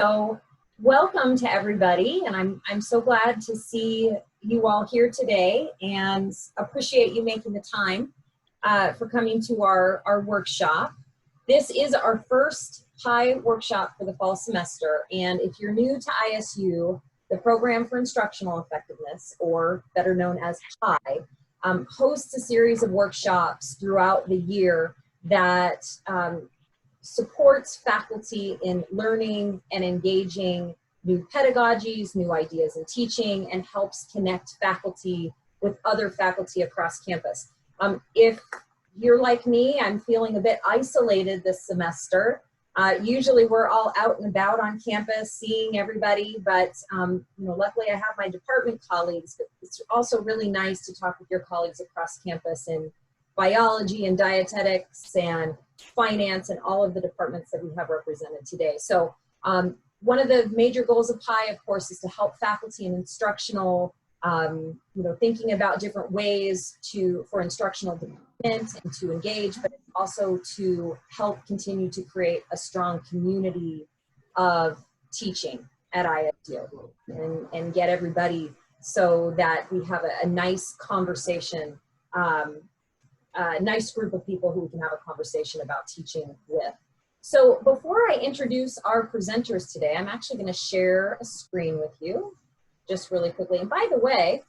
So welcome to everybody, and I'm so glad to see you all here today and appreciate you making the time for coming to our workshop. This is our first PI workshop for the fall semester, and if you're new to ISU, the Program for Instructional Effectiveness, or better known as PI, hosts a series of workshops throughout the year that supports faculty in learning and engaging new pedagogies, new ideas in teaching, and helps connect faculty with other faculty across campus. If you're like me, I'm feeling a bit isolated this semester. Usually we're all out and about on campus seeing everybody, but luckily I have my department colleagues, but it's also really nice to talk with your colleagues across campus in biology and dietetics and finance and all of the departments that we have represented today. So one of the major goals of PI, of course, is to help faculty in instructional, thinking about different ways for instructional development and to engage, but also to help continue to create a strong community of teaching at ISU and get everybody so that we have a nice conversation, a nice group of people who we can have a conversation about teaching with. So before I introduce our presenters today, I'm actually going to share a screen with you just really quickly. And by the way,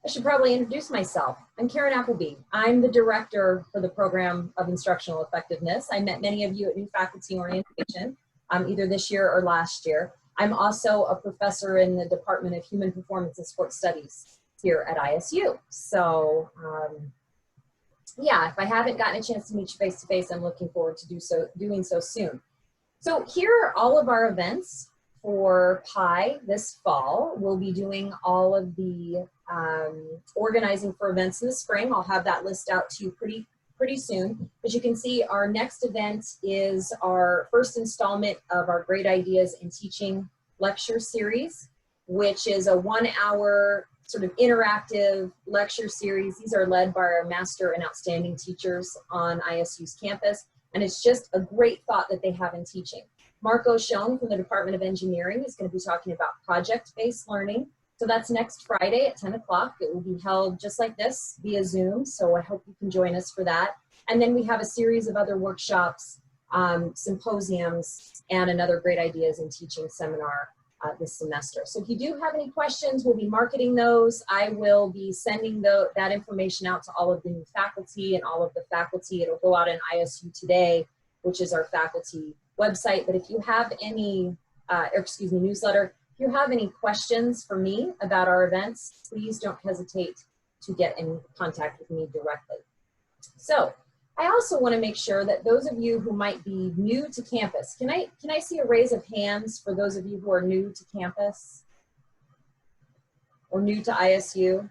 I should probably introduce myself. I'm Karen Appleby. I'm the director for the Program of Instructional Effectiveness. I met many of you at New Faculty Orientation, either this year or last year. I'm also a professor in the Department of Human Performance and Sport Studies here at ISU. So yeah, if I haven't gotten a chance to meet you face to face, I'm looking forward to doing so soon. So here are all of our events for PI this fall. We'll be doing all of the organizing for events in the spring. I'll have that list out to you pretty soon. As you can see, our next event is our first installment of our Great Ideas in Teaching lecture series, which is a 1-hour sort of interactive lecture series. These are led by our master and outstanding teachers on ISU's campus, and it's just a great thought that they have in teaching. Marco Schoen from the Department of Engineering is going to be talking about project-based learning. So that's next Friday at 10 o'clock. It will be held just like this via Zoom, so I hope you can join us for that. And then we have a series of other workshops, symposiums, and another Great Ideas in Teaching seminar this semester. So if you do have any questions, we'll be marketing those. I will be sending that information out to all of the new faculty and all of the faculty. It'll go out in ISU Today, which is our faculty website. But if you have any, newsletter, if you have any questions for me about our events, please don't hesitate to get in contact with me directly. So I also want to make sure that those of you who might be new to campus, can I see a raise of hands for those of you who are new to campus or new to ISU?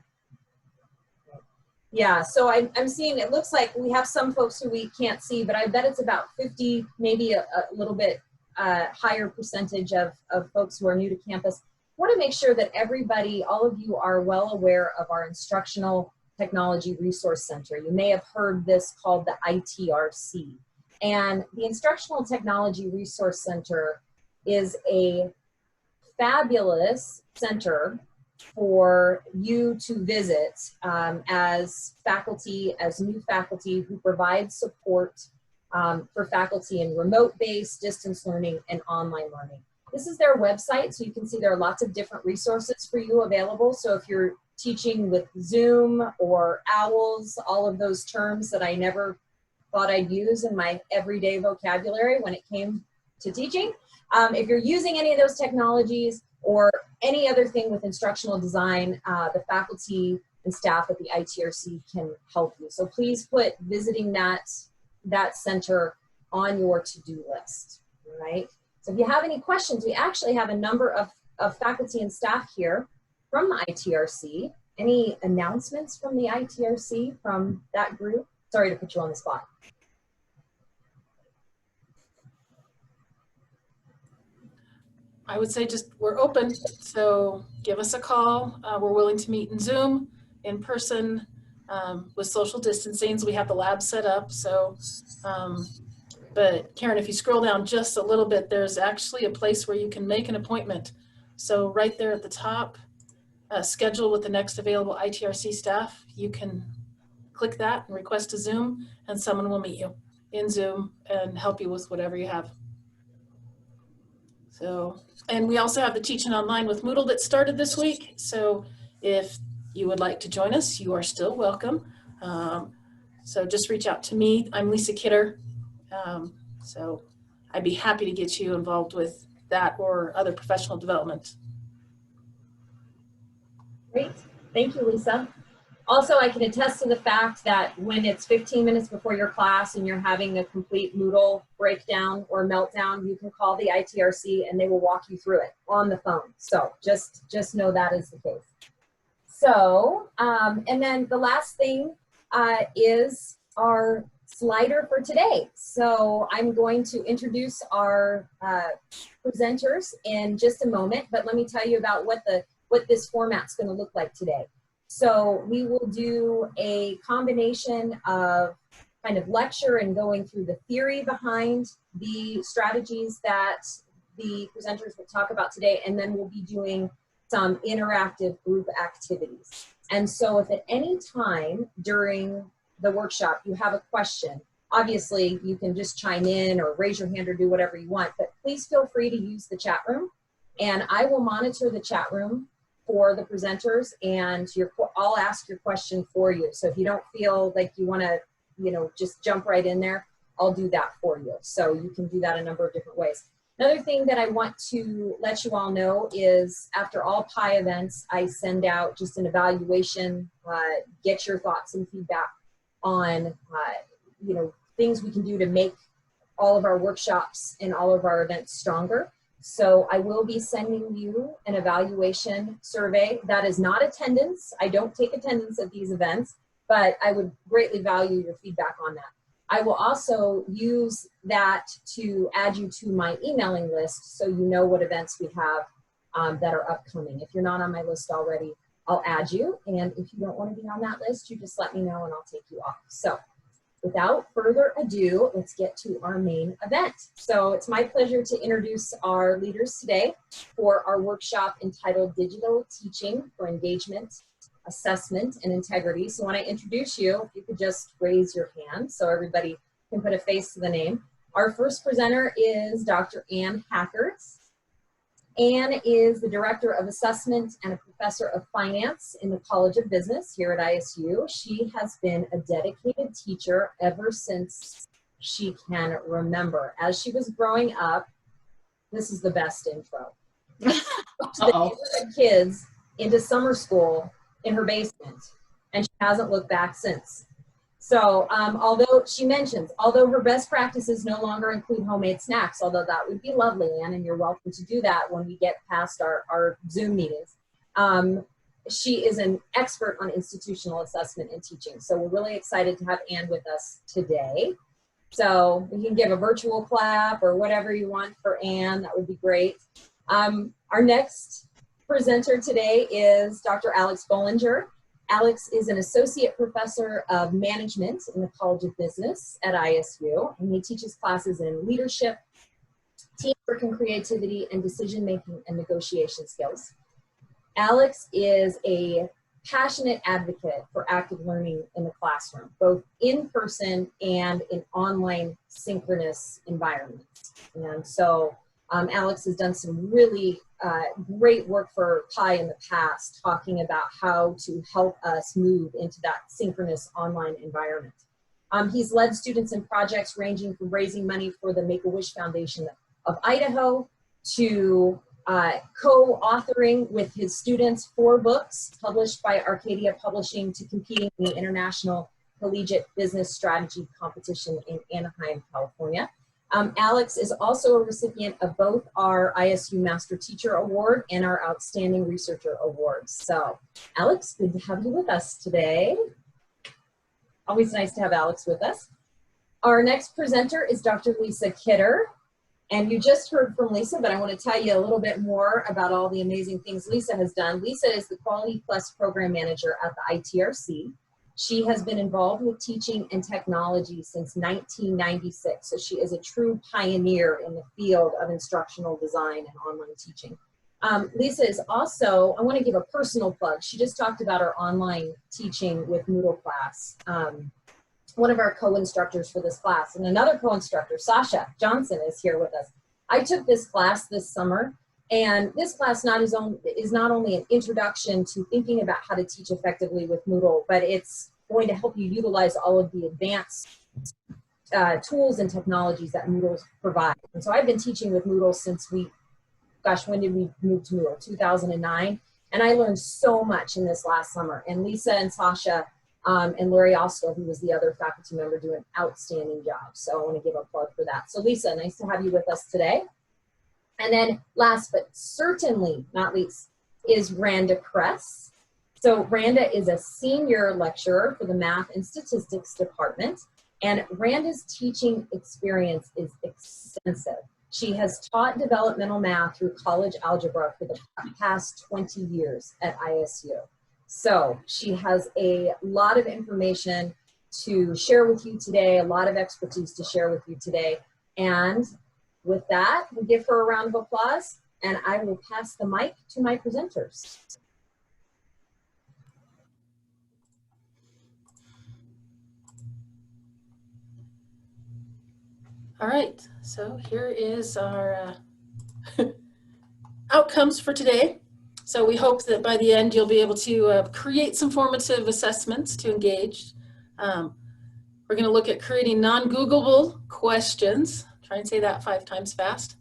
Yeah, so I'm seeing, it looks like we have some folks who we can't see, but I bet it's about 50, maybe a little bit higher percentage of folks who are new to campus. I want to make sure that everybody, all of you, are well aware of our Instructional Technology Resource Center. You may have heard this called the ITRC. And the Instructional Technology Resource Center is a fabulous center for you to visit as faculty, as new faculty who provide support for faculty in remote-based, distance learning, and online learning. This is their website, so you can see there are lots of different resources for you available. So if you're teaching with Zoom or OWLs, all of those terms that I never thought I'd use in my everyday vocabulary when it came to teaching. If you're using any of those technologies or any other thing with instructional design, the faculty and staff at the ITRC can help you. So please put visiting that center on your to-do list, all right? So if you have any questions, we actually have a number of faculty and staff here from the ITRC. Any announcements from the ITRC, from that group? Sorry to put you on the spot. I would say just we're open, so give us a call. We're willing to meet in Zoom, in person, with social distancing. So we have the lab set up, so But Karen, if you scroll down just a little bit, there's actually a place where you can make an appointment. So right there at the top, schedule with the next available ITRC staff, you can click that and request a Zoom, and someone will meet you in Zoom and help you with whatever you have. So, and we also have the Teaching Online with Moodle that started this week. So if you would like to join us, you are still welcome. So just reach out to me. I'm Lisa Kidder. So I'd be happy to get you involved with that or other professional development. Great. Thank you, Lisa. Also, I can attest to the fact that when it's 15 minutes before your class and you're having a complete Moodle breakdown or meltdown, you can call the ITRC and they will walk you through it on the phone. So just know that is the case. So, and then the last thing is our slider for today. So I'm going to introduce our presenters in just a moment, but let me tell you about what this format's going to look like today. So we will do a combination of kind of lecture and going through the theory behind the strategies that the presenters will talk about today, and then we'll be doing some interactive group activities. And so if at any time during the workshop you have a question, obviously you can just chime in or raise your hand or do whatever you want, but please feel free to use the chat room, and I will monitor the chat room for the presenters, and I'll ask your question for you. So if you don't feel like you want to, just jump right in there, I'll do that for you. So you can do that a number of different ways. Another thing that I want to let you all know is after all PI events, I send out just an evaluation, get your thoughts and feedback on, things we can do to make all of our workshops and all of our events stronger. So I will be sending you an evaluation survey. That is not attendance. I don't take attendance at these events, but I would greatly value your feedback on that. I will also use that to add you to my emailing list so you know what events we have that are upcoming. If you're not on my list already, I'll add you. And if you don't want to be on that list, you just let me know and I'll take you off. So without further ado, let's get to our main event. So it's my pleasure to introduce our leaders today for our workshop entitled Digital Teaching for Engagement, Assessment, and Integrity. So when I introduce you, if you could just raise your hand so everybody can put a face to the name. Our first presenter is Dr. Ann Hackert. Ann is the Director of Assessment and a Professor of Finance in the College of Business here at ISU. She has been a dedicated teacher ever since she can remember. As she was growing up, this is the best intro. The kids into summer school in her basement, and she hasn't looked back since. So although she mentions, although her best practices no longer include homemade snacks, although that would be lovely, Ann, and you're welcome to do that when we get past our Zoom meetings, she is an expert on institutional assessment and teaching. So we're really excited to have Ann with us today. So we can give a virtual clap or whatever you want for Ann. That would be great. Our next presenter today is Dr. Alex Bollinger. Alex is an associate professor of management in the College of Business at ISU, and he teaches classes in leadership, teamwork and creativity, and decision-making and negotiation skills. Alex is a passionate advocate for active learning in the classroom, both in person and in online synchronous environments. And so Alex has done some really great work for PI in the past, talking about how to help us move into that synchronous online environment. He's led students in projects ranging from raising money for the Make-A-Wish Foundation of Idaho to co-authoring with his students 4 books published by Arcadia Publishing to competing in the International Collegiate Business Strategy Competition in Anaheim, California. Alex is also a recipient of both our ISU Master Teacher Award and our Outstanding Researcher Awards. So, Alex, good to have you with us today. Always nice to have Alex with us. Our next presenter is Dr. Lisa Kidder. And you just heard from Lisa, but I want to tell you a little bit more about all the amazing things Lisa has done. Lisa is the Quality Plus Program Manager at the ITRC. She has been involved with teaching and technology since 1996, so she is a true pioneer in the field of instructional design and online teaching. Lisa is also, I want to give a personal plug. She just talked about our online teaching with Moodle class. One of our co-instructors for this class, and another co-instructor, Sasha Johnson, is here with us. I took this class this summer, and this class is not only an introduction to thinking about how to teach effectively with Moodle, but it's going to help you utilize all of the advanced tools and technologies that Moodle provides. And so I've been teaching with Moodle since when did we move to Moodle? 2009. And I learned so much in this last summer. And Lisa and Sasha and Larry Ostel, who was the other faculty member, do an outstanding job. So I want to give a plug for that. So Lisa, nice to have you with us today. And then last but certainly not least is Randa Kress. So Randa is a senior lecturer for the Math and Statistics Department, and Randa's teaching experience is extensive. She has taught developmental math through college algebra for the past 20 years at ISU. So she has a lot of information to share with you today, a lot of expertise to share with you today. And with that, we'll give her a round of applause, and I will pass the mic to my presenters. All right, so here is our outcomes for today. So we hope that by the end you'll be able to create some formative assessments to engage. We're going to look at creating non-Googleable questions. Try and say that 5 times fast.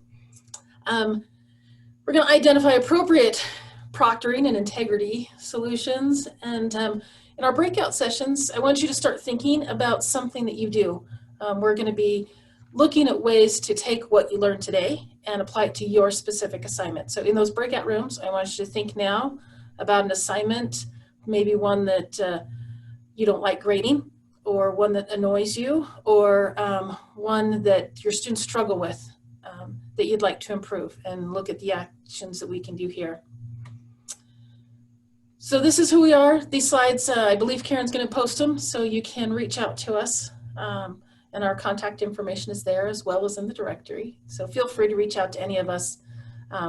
We're going to identify appropriate proctoring and integrity solutions. And in our breakout sessions, I want you to start thinking about something that you do. We're going to be looking at ways to take what you learned today and apply it to your specific assignment. So in those breakout rooms, I want you to think now about an assignment, maybe one that you don't like grading, or one that annoys you, or one that your students struggle with that you'd like to improve, and look at the actions that we can do here. So this is who we are. These slides, I believe Karen's going to post them, so you can reach out to us. And our contact information is there as well as in the directory. So feel free to reach out to any of us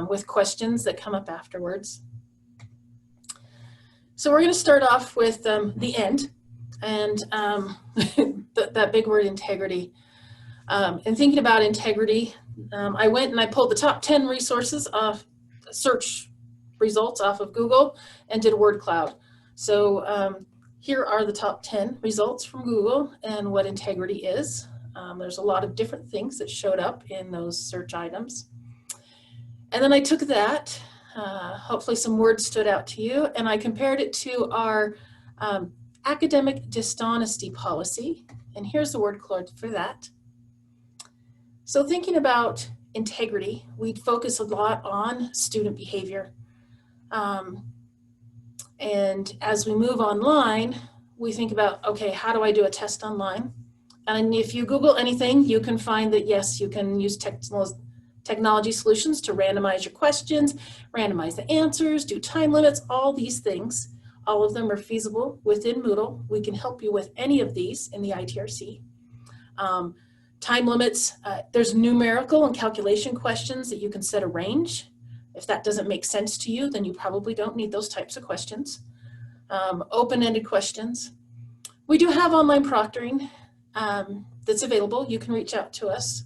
with questions that come up afterwards. So we're going to start off with the end and that big word, integrity. And thinking about integrity, I went and I pulled the top 10 resources off search results off of Google and did a word cloud. So here are the top 10 results from Google and what integrity is. There's a lot of different things that showed up in those search items. And then I took that, hopefully some words stood out to you, and I compared it to our academic dishonesty policy. And here's the word cloud for that. So thinking about integrity, we focus a lot on student behavior. And as we move online, we think about, okay, how do I do a test online? And if you Google anything, you can find that, yes, you can use technology solutions to randomize your questions, randomize the answers, do time limits, all these things. All of them are feasible within Moodle. We can help you with any of these in the ITRC. Time limits, there's numerical and calculation questions that you can set a range. If that doesn't make sense to you, then you probably don't need those types of questions. Open-ended questions. We do have online proctoring that's available. You can reach out to us.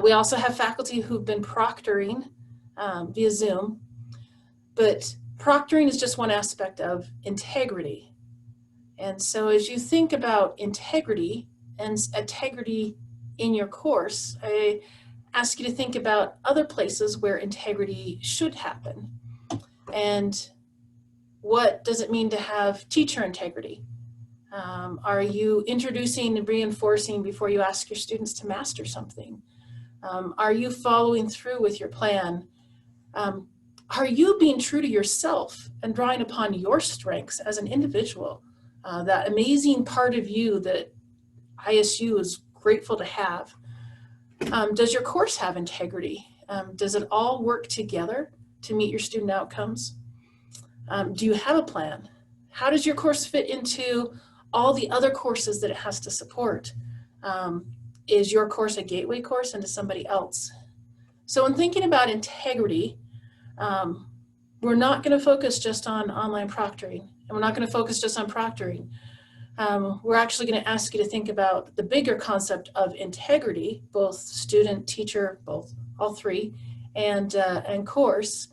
We also have faculty who've been proctoring via Zoom, but proctoring is just one aspect of integrity. And so as you think about integrity and integrity in your course, I ask you to think about other places where integrity should happen. And what does it mean to have teacher integrity? Are you introducing and reinforcing before you ask your students to master something? Are you following through with your plan? Are you being true to yourself and drawing upon your strengths as an individual? That amazing part of you that ISU is grateful to have. Does your course have integrity? Does it all work together to meet your student outcomes? Do you have a plan? How does your course fit into all the other courses that it has to support. Is your course a gateway course into somebody else? So in thinking about integrity, we're not going to focus just on online proctoring, and we're not going to focus just on proctoring. We're actually going to ask you to think about the bigger concept of integrity, both student, teacher, both, all three, and course,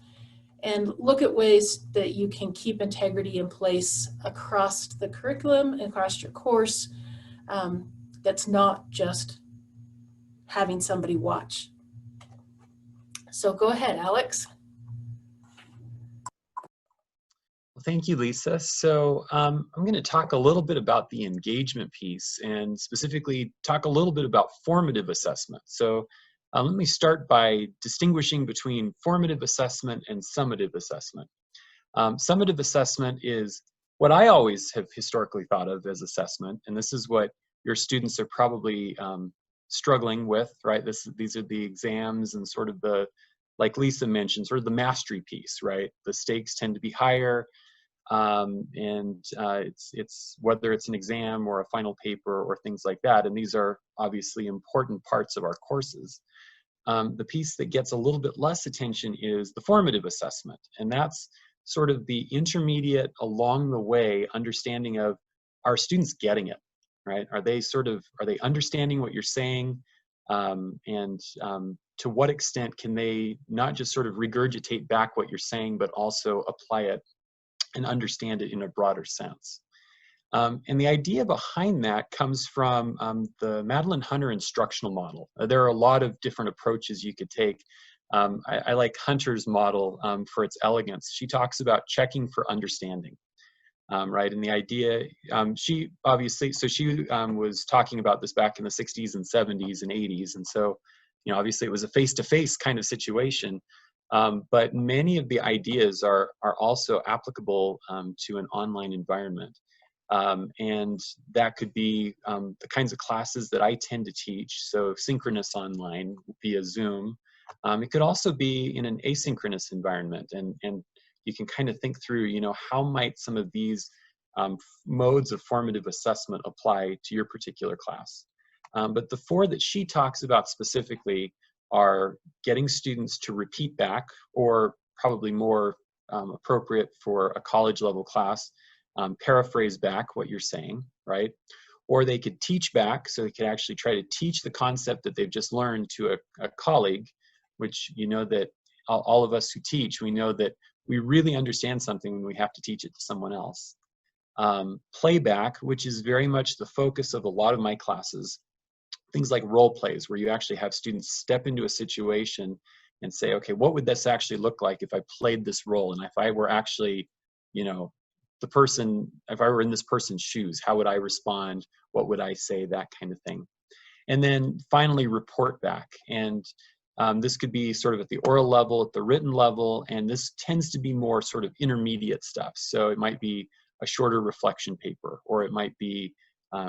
and look at ways that you can keep integrity in place across the curriculum and across your course. That's not just having somebody watch. So go ahead, Alex. Thank you, Lisa. So I'm going to talk a little bit about the engagement piece and specifically talk a little bit about formative assessment. So let me start by distinguishing between formative assessment and summative assessment. Summative assessment is what I always have historically thought of as assessment, and this is what your students are probably struggling with, right? These are the exams and sort of the, like Lisa mentioned, sort of the mastery piece, right? The stakes tend to be higher. It's whether it's an exam or a final paper or things like that, and these are obviously important parts of our courses. The piece that gets a little bit less attention is the formative assessment, and that's sort of the intermediate along the way understanding of, are students getting it, right? Are they understanding what you're saying, to what extent can they not just sort of regurgitate back what you're saying, but also apply it and understand it in a broader sense. And the idea behind that comes from the Madeline Hunter instructional model. There are a lot of different approaches you could take. I like Hunter's model for its elegance. She talks about checking for understanding, right? And the idea, she obviously, so she was talking about this back in the 60s and 70s and 80s. And so, you know, obviously it was a face-to-face kind of situation. But many of the ideas are also applicable to an online environment. And that could be the kinds of classes that I tend to teach, so synchronous online via Zoom. It could also be in an asynchronous environment, and you can kind of think through, you know, how might some of these modes of formative assessment apply to your particular class. But the four that she talks about specifically are getting students to repeat back, or probably more appropriate for a college level class, paraphrase back what you're saying, right? Or they could teach back, so they could actually try to teach the concept that they've just learned to a colleague, which, you know, that all of us who teach, we know that we really understand something when we have to teach it to someone else. Playback, which is very much the focus of a lot of my classes. Things like role plays, where you actually have students step into a situation and say, okay, what would this actually look like if I played this role? And if I were actually, you know, the person, if I were in this person's shoes, how would I respond? What would I say? That kind of thing. And then finally, report back. And this could be sort of at the oral level, at the written level, and this tends to be more sort of intermediate stuff. So it might be a shorter reflection paper, or it might be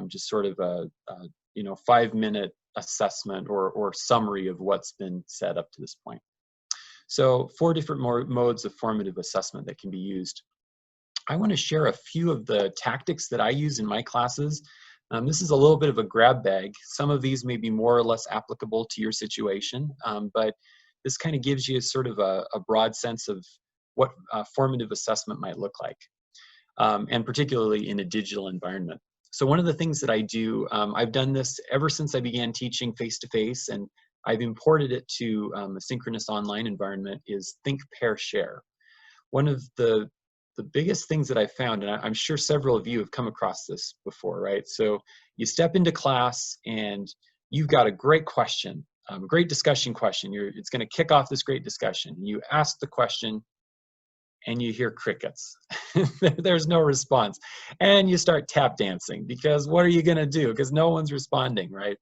just sort of a 5-minute assessment or summary of what's been said up to this point. So 4 different modes of formative assessment that can be used. I want to share a few of the tactics that I use in my classes. This is a little bit of a grab bag. Some of these may be more or less applicable to your situation, but this kind of gives you sort of a broad sense of what formative assessment might look like, and particularly in a digital environment. So one of the things that I do, I've done this ever since I began teaching face-to-face, and I've imported it to a synchronous online environment, is think, pair, share. One of the biggest things that I found, and I'm sure several of you have come across this before, right? So you step into class and you've got a great question, a great discussion question. It's going to kick off this great discussion. You ask the question, and you hear crickets. There's no response. And you start tap dancing, because what are you going to do? Because no one's responding, right?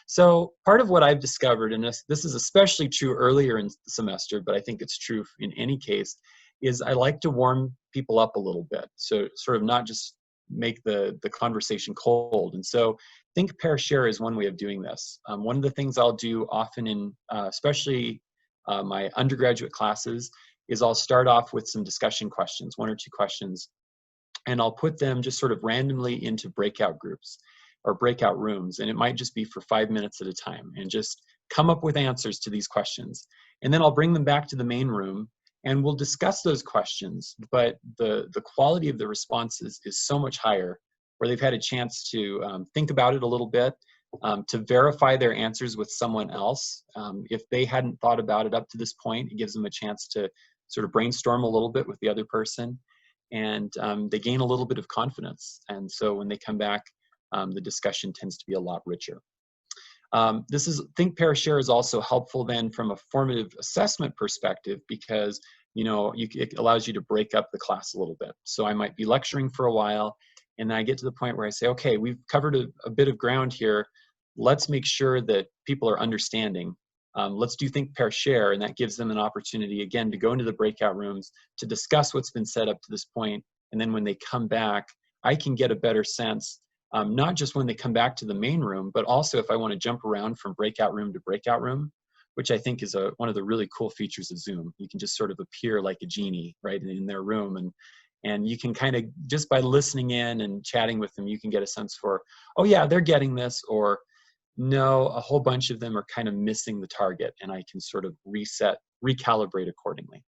So part of what I've discovered, and this is especially true earlier in the semester, but I think it's true in any case, is I like to warm people up a little bit. So sort of not just make the conversation cold. And so think, pair, share is one way of doing this. One of the things I'll do often in especially my undergraduate classes is I'll start off with some discussion questions, 1 or 2 questions, and I'll put them just sort of randomly into breakout groups or breakout rooms, and it might just be for 5 minutes at a time, and just come up with answers to these questions. And then I'll bring them back to the main room, and we'll discuss those questions, but the quality of the responses is so much higher, where they've had a chance to think about it a little bit, to verify their answers with someone else. If they hadn't thought about it up to this point, it gives them a chance to sort of brainstorm a little bit with the other person, and they gain a little bit of confidence. And so when they come back, the discussion tends to be a lot richer. Think, Pair, Share is also helpful then from a formative assessment perspective, because it allows you to break up the class a little bit. So I might be lecturing for a while, and then I get to the point where I say, okay, we've covered a bit of ground here. Let's make sure that people are understanding. Let's do Think, Pair, Share, and that gives them an opportunity, again, to go into the breakout rooms, to discuss what's been said up to this point, and then when they come back, I can get a better sense, not just when they come back to the main room, but also if I want to jump around from breakout room to breakout room, which I think is one of the really cool features of Zoom. You can just sort of appear like a genie, right, in their room, and you can kind of, just by listening in and chatting with them, you can get a sense for, oh yeah, they're getting this, or no, a whole bunch of them are kind of missing the target, and I can sort of recalibrate accordingly.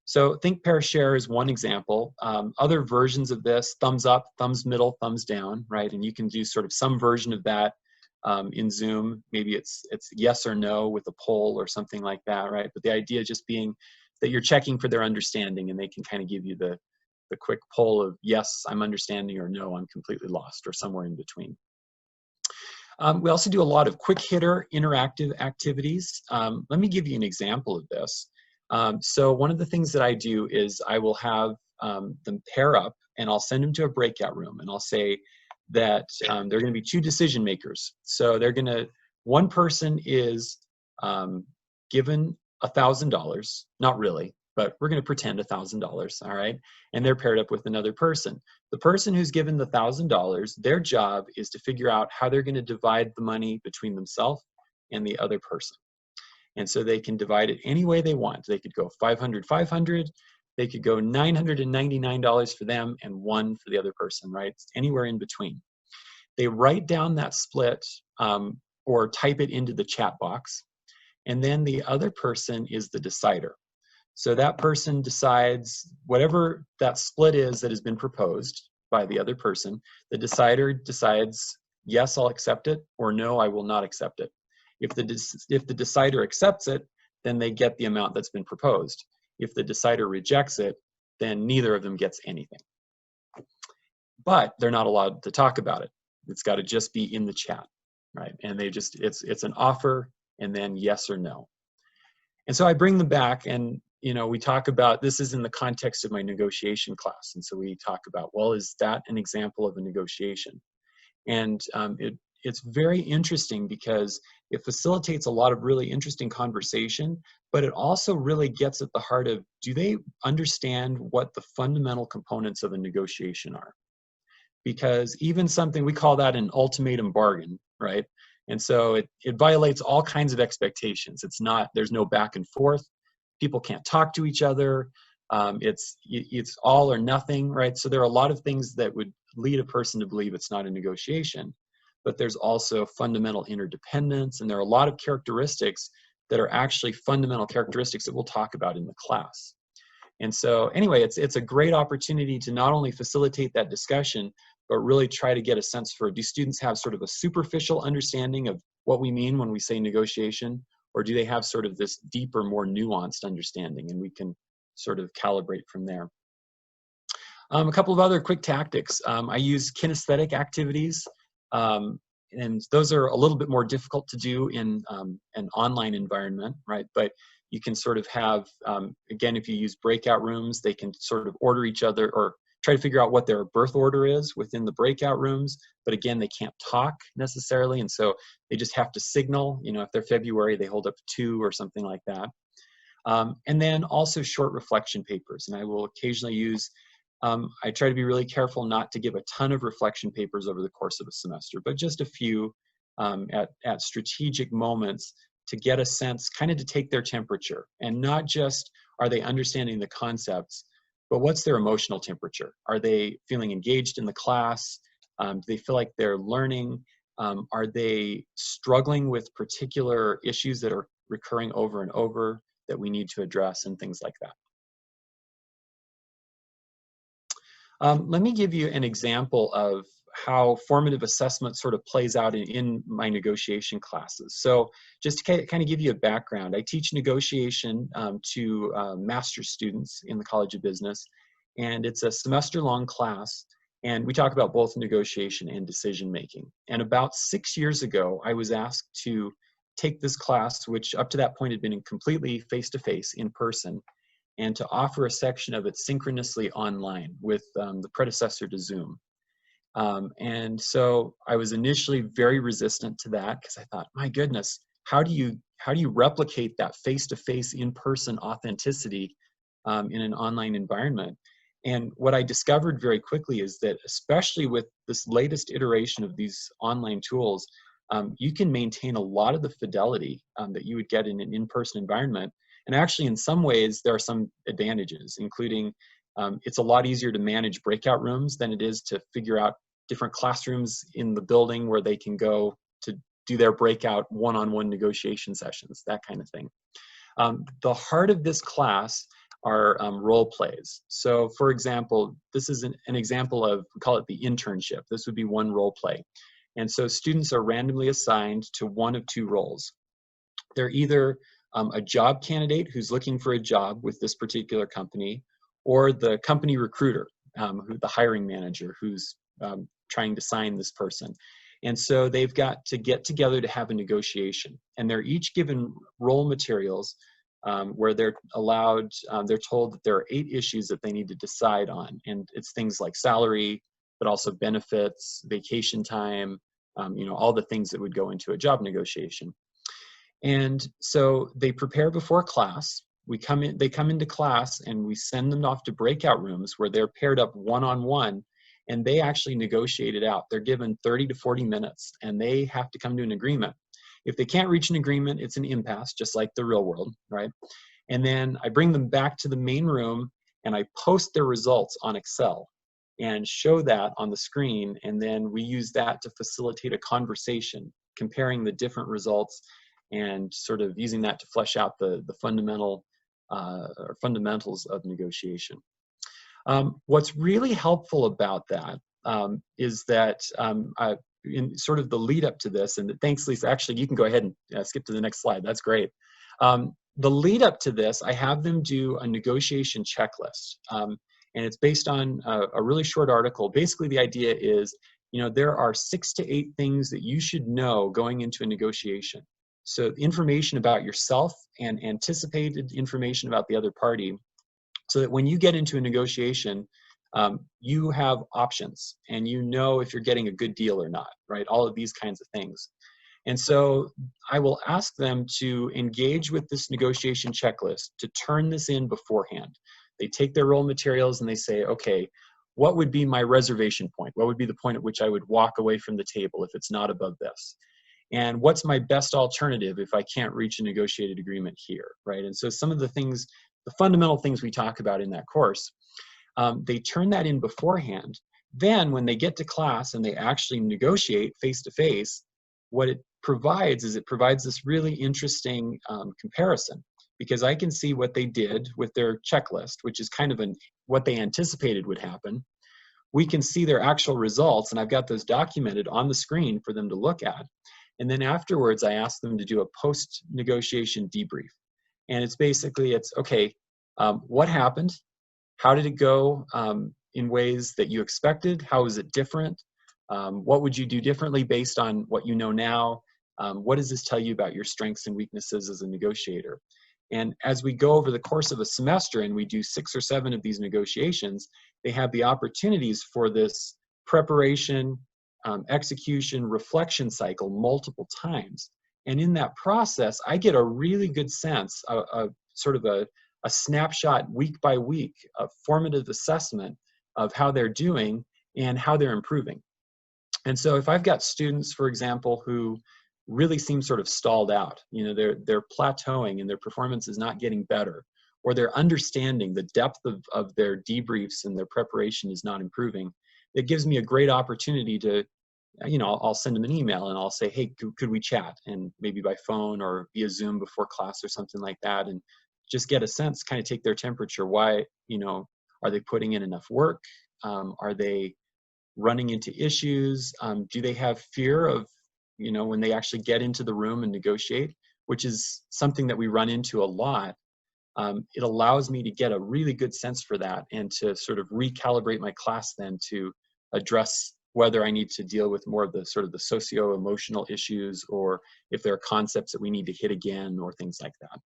So Think, Pair, Share is one example. Other versions of this, thumbs up, thumbs middle, thumbs down, right? And you can do sort of some version of that in Zoom. Maybe it's yes or no with a poll or something like that, right? But the idea just being that you're checking for their understanding, and they can kind of give you the quick poll of yes, I'm understanding, or no, I'm completely lost, or somewhere in between. We also do a lot of quick hitter interactive activities. Let me give you an example of this. So one of the things that I do is I will have them pair up, and I'll send them to a breakout room, and I'll say that they're going to be two decision makers. So one person is given $1,000, not really, but we're going to pretend $1,000, all right? And they're paired up with another person. The person who's given the $1,000, their job is to figure out how they're going to divide the money between themselves and the other person. And so they can divide it any way they want. They could go 500, 500. They could go $999 for them and $1 for the other person, right? Anywhere in between. They write down that split or type it into the chat box. And then the other person is the decider. So that person decides whatever that split is that has been proposed by the other person. The decider decides, yes, I'll accept it, or no, I will not accept it. If the decider accepts it, then they get the amount that's been proposed. If the decider rejects it, then neither of them gets anything. But they're not allowed to talk about it. It's got to just be in the chat, right? And it's an offer, and then yes or no. And so I bring them back, and we talk about, this is in the context of my negotiation class. And so we talk about, well, is that an example of a negotiation? And it's very interesting because it facilitates a lot of really interesting conversation, but it also really gets at the heart of, do they understand what the fundamental components of a negotiation are? Because even something, we call that an ultimatum bargain, right? And so it violates all kinds of expectations. There's no back and forth. People can't talk to each other. It's all or nothing, right? So there are a lot of things that would lead a person to believe it's not a negotiation, but there's also fundamental interdependence, and there are a lot of characteristics that are actually fundamental characteristics that we'll talk about in the class. And so anyway, it's a great opportunity to not only facilitate that discussion, but really try to get a sense for, do students have sort of a superficial understanding of what we mean when we say negotiation, or do they have sort of this deeper, more nuanced understanding? And we can sort of calibrate from there. A couple of other quick tactics. I use kinesthetic activities, and those are a little bit more difficult to do in an online environment, right? But you can sort of have, again, if you use breakout rooms, they can sort of order each other or try to figure out what their birth order is within the breakout rooms. But again, they can't talk necessarily, and so they just have to signal. If they're February, they hold up 2 or something like that. And then also short reflection papers, and I will occasionally use, I try to be really careful not to give a ton of reflection papers over the course of a semester, but just a few at strategic moments to get a sense, kind of to take their temperature, and not just are they understanding the concepts, but what's their emotional temperature? Are they feeling engaged in the class? Do they feel like they're learning? Are they struggling with particular issues that are recurring over and over that we need to address, and things like that? Let me give you an example of how formative assessment sort of plays out in my negotiation classes. So just to kind of give you a background, I teach negotiation to master's students in the College of Business, and it's a semester-long class, and we talk about both negotiation and decision making. And about 6 years ago, I was asked to take this class, which up to that point had been completely face-to-face, in person, and to offer a section of it synchronously online with the predecessor to Zoom. And so I was initially very resistant to that, because I thought, my goodness, how do you replicate that face-to-face, in-person authenticity in an online environment? And what I discovered very quickly is that, especially with this latest iteration of these online tools, you can maintain a lot of the fidelity that you would get in an in-person environment. And actually, in some ways, there are some advantages, including it's a lot easier to manage breakout rooms than it is to figure out different classrooms in the building where they can go to do their breakout one-on-one negotiation sessions, that kind of thing. The heart of this class are role plays. So for example, this is an example of, we call it the internship. This would be one role play. And so students are randomly assigned to one of two roles. They're either a job candidate who's looking for a job with this particular company, or the company recruiter, the hiring manager who's trying to sign this person. And so they've got to get together to have a negotiation. And they're each given role materials where they're allowed, they're told that there are 8 issues that they need to decide on. And it's things like salary, but also benefits, vacation time, all the things that would go into a job negotiation. And so they prepare before class. They come into class, and we send them off to breakout rooms where they're paired up one-on-one, and they actually negotiate it out. They're given 30 to 40 minutes, and they have to come to an agreement. If they can't reach an agreement, it's an impasse, just like the real world, right? And then I bring them back to the main room, and I post their results on Excel and show that on the screen, and then we use that to facilitate a conversation, comparing the different results and sort of using that to flesh out the fundamentals of negotiation. What's really helpful about that is that in sort of the lead up to this, and thanks, Lisa. Actually, you can go ahead and skip to the next slide. That's great. The lead up to this, I have them do a negotiation checklist, and it's based on a really short article. Basically, the idea is, there are 6 to 8 things that you should know going into a negotiation. So information about yourself and anticipated information about the other party, so that when you get into a negotiation, you have options and you know if you're getting a good deal or not, right? All of these kinds of things. And so I will ask them to engage with this negotiation checklist, to turn this in beforehand. They take their role materials and they say, okay, what would be my reservation point? What would be the point at which I would walk away from the table if it's not above this? And what's my best alternative if I can't reach a negotiated agreement here, right? And so some of the things, the fundamental things we talk about in that course, they turn that in beforehand. Then when they get to class and they actually negotiate face-to-face, what it provides is it provides this really interesting comparison, because I can see what they did with their checklist, which is kind of what they anticipated would happen. We can see their actual results, and I've got those documented on the screen for them to look at. And then afterwards, I ask them to do a post-negotiation debrief. And it's basically, okay, what happened? How did it go in ways that you expected? How is it different? What would you do differently based on what you know now? What does this tell you about your strengths and weaknesses as a negotiator? And as we go over the course of a semester and we do 6 or 7 of these negotiations, they have the opportunities for this preparation, execution, reflection cycle multiple times. And in that process, I get a really good sense, sort of a snapshot week by week of formative assessment of how they're doing and how they're improving. And so if I've got students, for example, who really seem sort of stalled out, they're plateauing and their performance is not getting better, or their understanding, the depth of their debriefs and their preparation is not improving, it gives me a great opportunity to, I'll send them an email and I'll say, hey, could we chat? And maybe by phone or via Zoom before class or something like that, and just get a sense, kind of take their temperature. Why, are they putting in enough work? Are they running into issues? Do they have fear of, when they actually get into the room and negotiate, which is something that we run into a lot. It allows me to get a really good sense for that and to sort of recalibrate my class then to address whether I need to deal with more of the sort of the socio-emotional issues, or if there are concepts that we need to hit again or things like that.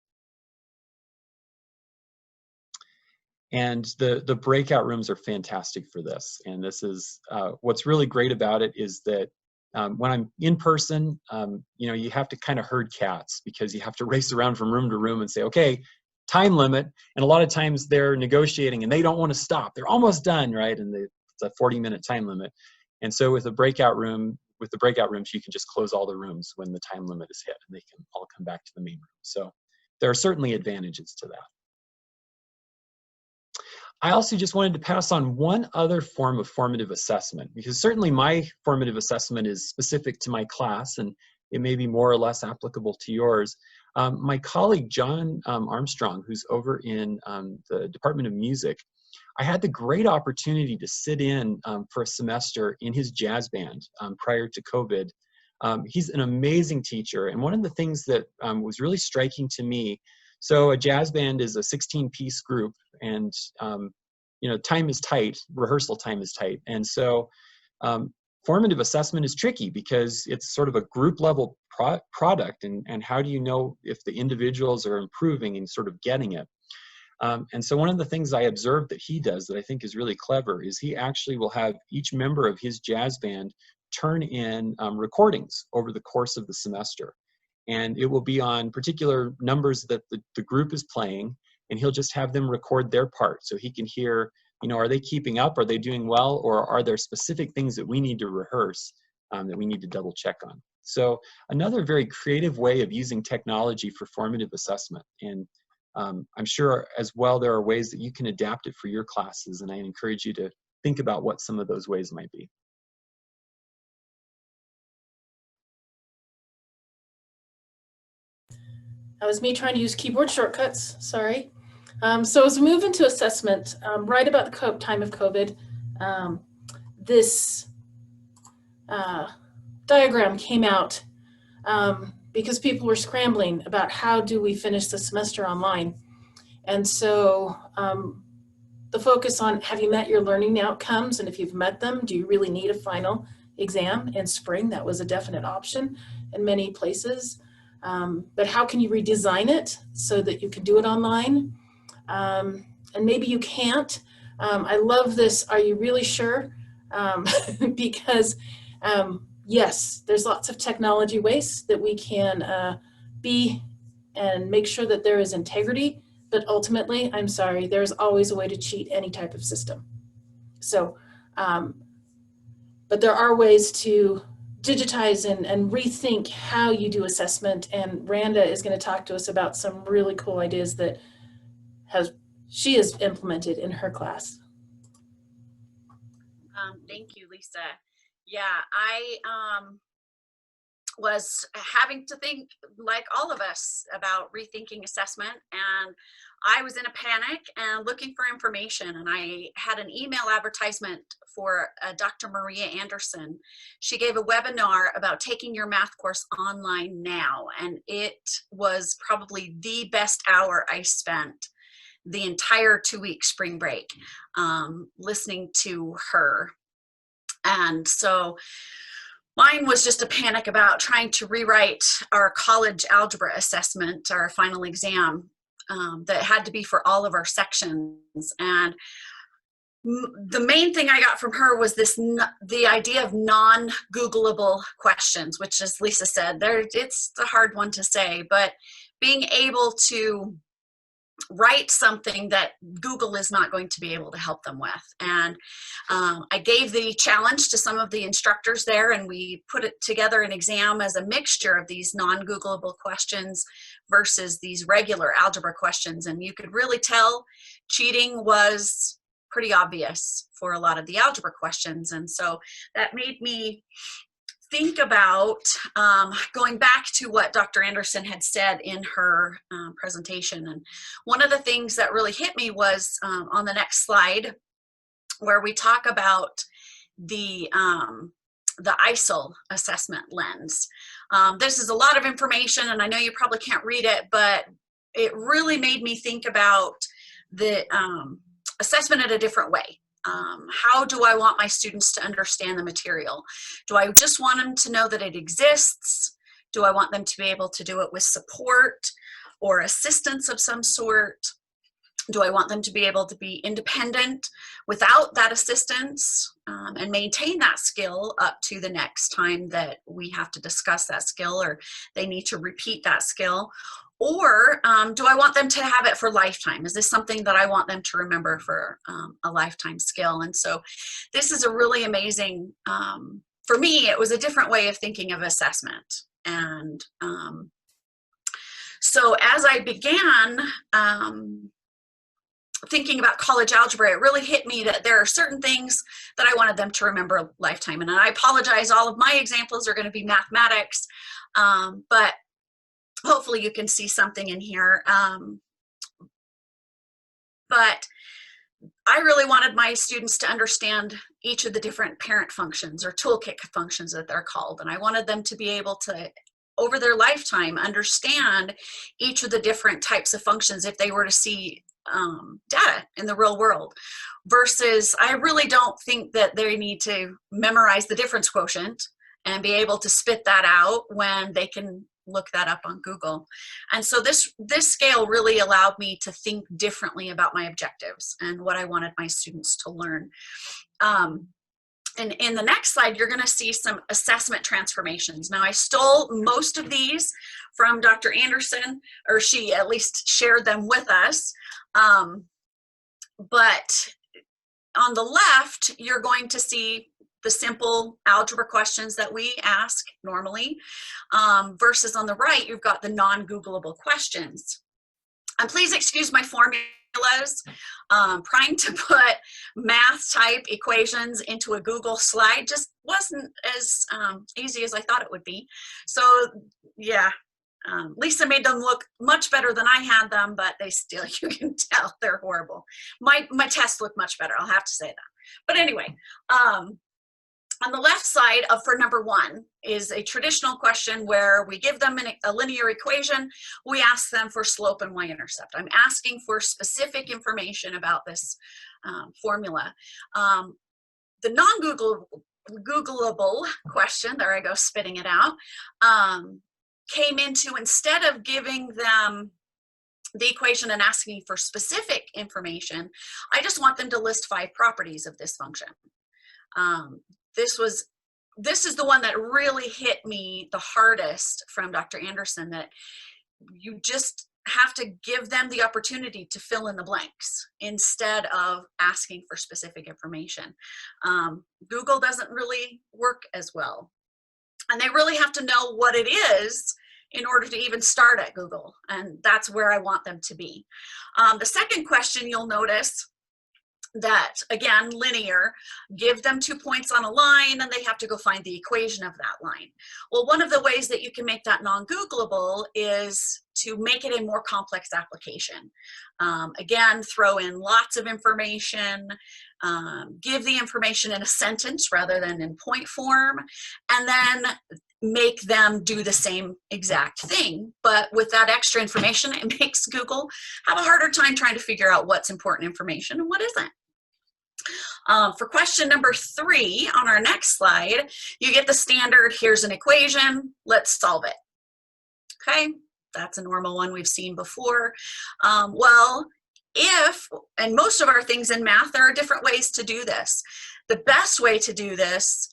And the breakout rooms are fantastic for this. And this is what's really great about it is that when I'm in person, you have to kind of herd cats, because you have to race around from room to room and say, okay, time limit. And a lot of times they're negotiating and they don't want to stop. They're almost done, right? And it's a 40-minute time limit. And so with the breakout rooms, you can just close all the rooms when the time limit is hit, and they can all come back to the main room. So there are certainly advantages to that. I also just wanted to pass on one other form of formative assessment, because certainly my formative assessment is specific to my class, and it may be more or less applicable to yours. My colleague, John Armstrong, who's over in the Department of Music, I had the great opportunity to sit in for a semester in his jazz band prior to COVID. He's an amazing teacher, and one of the things that was really striking to me, so a jazz band is a 16-piece group, and time is tight, rehearsal time is tight, and so formative assessment is tricky because it's sort of a group level product, and how do you know if the individuals are improving and sort of getting it? And so one of the things I observed that he does that I think is really clever is he actually will have each member of his jazz band turn in recordings over the course of the semester. And it will be on particular numbers that the group is playing, and he'll just have them record their part so he can hear, are they keeping up? Are they doing well? Or are there specific things that we need to rehearse that we need to double check on? So another very creative way of using technology for formative assessment. And I'm sure as well there are ways that you can adapt it for your classes, and I encourage you to think about what some of those ways might be. That was me trying to use keyboard shortcuts, sorry. So as we move into assessment, right about the time of COVID, this diagram came out because people were scrambling about how do we finish the semester online. And so the focus on, have you met your learning outcomes? And if you've met them, do you really need a final exam in spring? That was a definite option in many places. But how can you redesign it so that you can do it online? And maybe you can't. I love this, are you really sure? Because yes, there's lots of technology waste that we can be and make sure that there is integrity, but ultimately, I'm sorry, there's always a way to cheat any type of system. So, but there are ways to digitize and rethink how you do assessment, and Randa is going to talk to us about some really cool ideas that she has implemented in her class. Thank you, Lisa. Yeah, I was having to think, like all of us, about rethinking assessment, and I was in a panic and looking for information, and I had an email advertisement for Dr. Maria Anderson. She gave a webinar about taking your math course online now, and it was probably the best hour I spent the entire 2-week spring break listening to her. And so mine was just a panic about trying to rewrite our college algebra assessment, our final exam, that had to be for all of our sections. And the main thing I got from her was the idea of non-Googleable questions, which, as Lisa said, it's a hard one to say, but being able to write something that Google is not going to be able to help them with. And I gave the challenge to some of the instructors there, and we put it together an exam as a mixture of these non-Googleable questions versus these regular algebra questions. And you could really tell cheating was pretty obvious for a lot of the algebra questions. And so that made me think about going back to what Dr. Anderson had said in her presentation. And one of the things that really hit me was on the next slide, where we talk about the ISIL assessment lens. This is a lot of information, and I know you probably can't read it, but it really made me think about the assessment in a different way. How do I want my students to understand the material? Do I just want them to know that it exists? Do I want them to be able to do it with support or assistance of some sort? Do I want them to be able to be independent without that assistance and maintain that skill up to the next time that we have to discuss that skill, or they need to repeat that skill? Or do I want them to have it for lifetime? Is this something that I want them to remember for a lifetime skill? And so this is a really amazing, for me, it was a different way of thinking of assessment. And so as I began thinking about college algebra, it really hit me that there are certain things that I wanted them to remember a lifetime. And I apologize, all of my examples are going to be mathematics, but hopefully you can see something in here. But I really wanted my students to understand each of the different parent functions or toolkit functions that they're called. And I wanted them to be able to, over their lifetime, understand each of the different types of functions if they were to see data in the real world. Versus, I really don't think that they need to memorize the difference quotient and be able to spit that out when they can look that up on Google. And so this scale really allowed me to think differently about my objectives and what I wanted my students to learn. And in the next slide, you're going to see some assessment transformations. Now, I stole most of these from Dr. Anderson, or she at least shared them with us. But on the left, you're going to see the simple algebra questions that we ask normally, versus on the right, you've got the non-Googleable questions. And please excuse my formulas. Trying to put math type equations into a Google slide just wasn't as easy as I thought it would be. So yeah, Lisa made them look much better than I had them, but they still, you can tell they're horrible. My tests look much better, I'll have to say that. But anyway, on the left side of for number 1 is a traditional question where we give them a linear equation. We ask them for slope and y-intercept. I'm asking for specific information about this formula. The non-Googleable question, there I go spitting it out, came into, instead of giving them the equation and asking for specific information, I just want them to list 5 properties of this function. This is the one that really hit me the hardest from Dr. Anderson, that you just have to give them the opportunity to fill in the blanks instead of asking for specific information. Google doesn't really work as well. And they really have to know what it is in order to even start at Google. And that's where I want them to be. The second question, you'll notice that, again, linear, give them 2 points on a line and they have to go find the equation of that line. Well, one of the ways that you can make that non-Googleable is to make it a more complex application. Again, throw in lots of information, give the information in a sentence rather than in point form, and then make them do the same exact thing. But with that extra information, it makes Google have a harder time trying to figure out what's important information and what isn't. For question number 3 on our next slide, you get the standard, here's an equation, let's solve it. Okay, that's a normal one we've seen before. Well, and most of our things in math, there are different ways to do this. The best way to do this,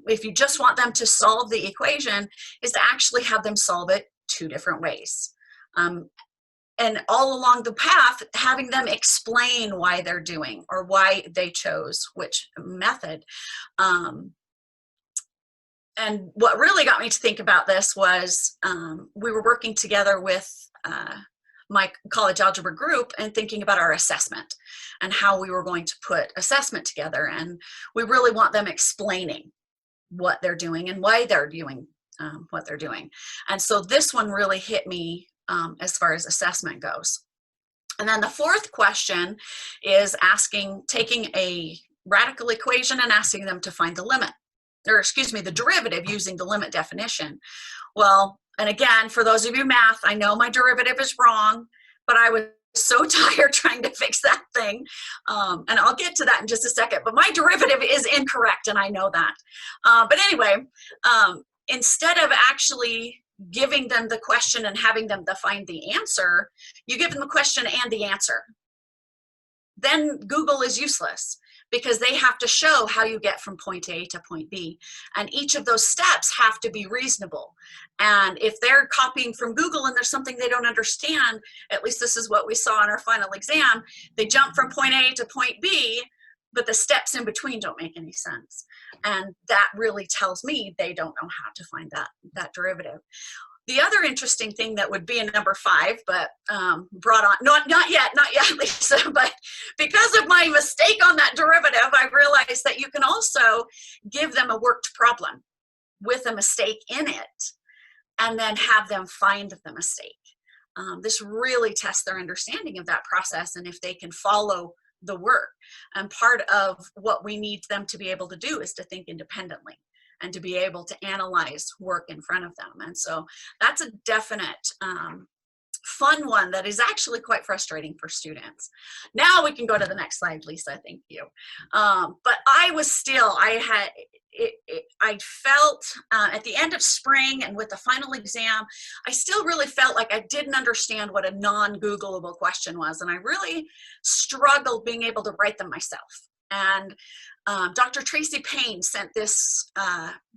if you just want them to solve the equation, is to actually have them solve it 2 different ways. And all along the path, having them explain why they're doing or why they chose which method. And what really got me to think about this was we were working together with my college algebra group and thinking about our assessment and how we were going to put assessment together. And we really want them explaining what they're doing and why they're doing what they're doing. And so this one really hit me as far as assessment goes. And then the fourth question is taking a radical equation and asking them to find the limit, or excuse me, the derivative using the limit definition. Well, and again, for those of you math, I know my derivative is wrong, but I was so tired trying to fix that thing. And I'll get to that in just a second, but my derivative is incorrect and I know that. But anyway, instead of actually giving them the question and having them find the answer, you give them the question and the answer. Then Google is useless because they have to show how you get from point A to point B. And each of those steps have to be reasonable. And if they're copying from Google and there's something they don't understand, at least this is what we saw in our final exam, they jump from point A to point B, but the steps in between don't make any sense. And that really tells me they don't know how to find that derivative. The other interesting thing that would be in number 5, but brought on, not yet, Lisa, but because of my mistake on that derivative, I realized that you can also give them a worked problem with a mistake in it and then have them find the mistake. This really tests their understanding of that process and if they can follow the work. And part of what we need them to be able to do is to think independently and to be able to analyze work in front of them. And so that's a definite fun one that is actually quite frustrating for students. Now we can go to the next slide, Lisa, thank you. But I felt at the end of spring and with the final exam, I still really felt like I didn't understand what a non-Googleable question was. And I really struggled being able to write them myself. And Dr. Tracy Payne sent this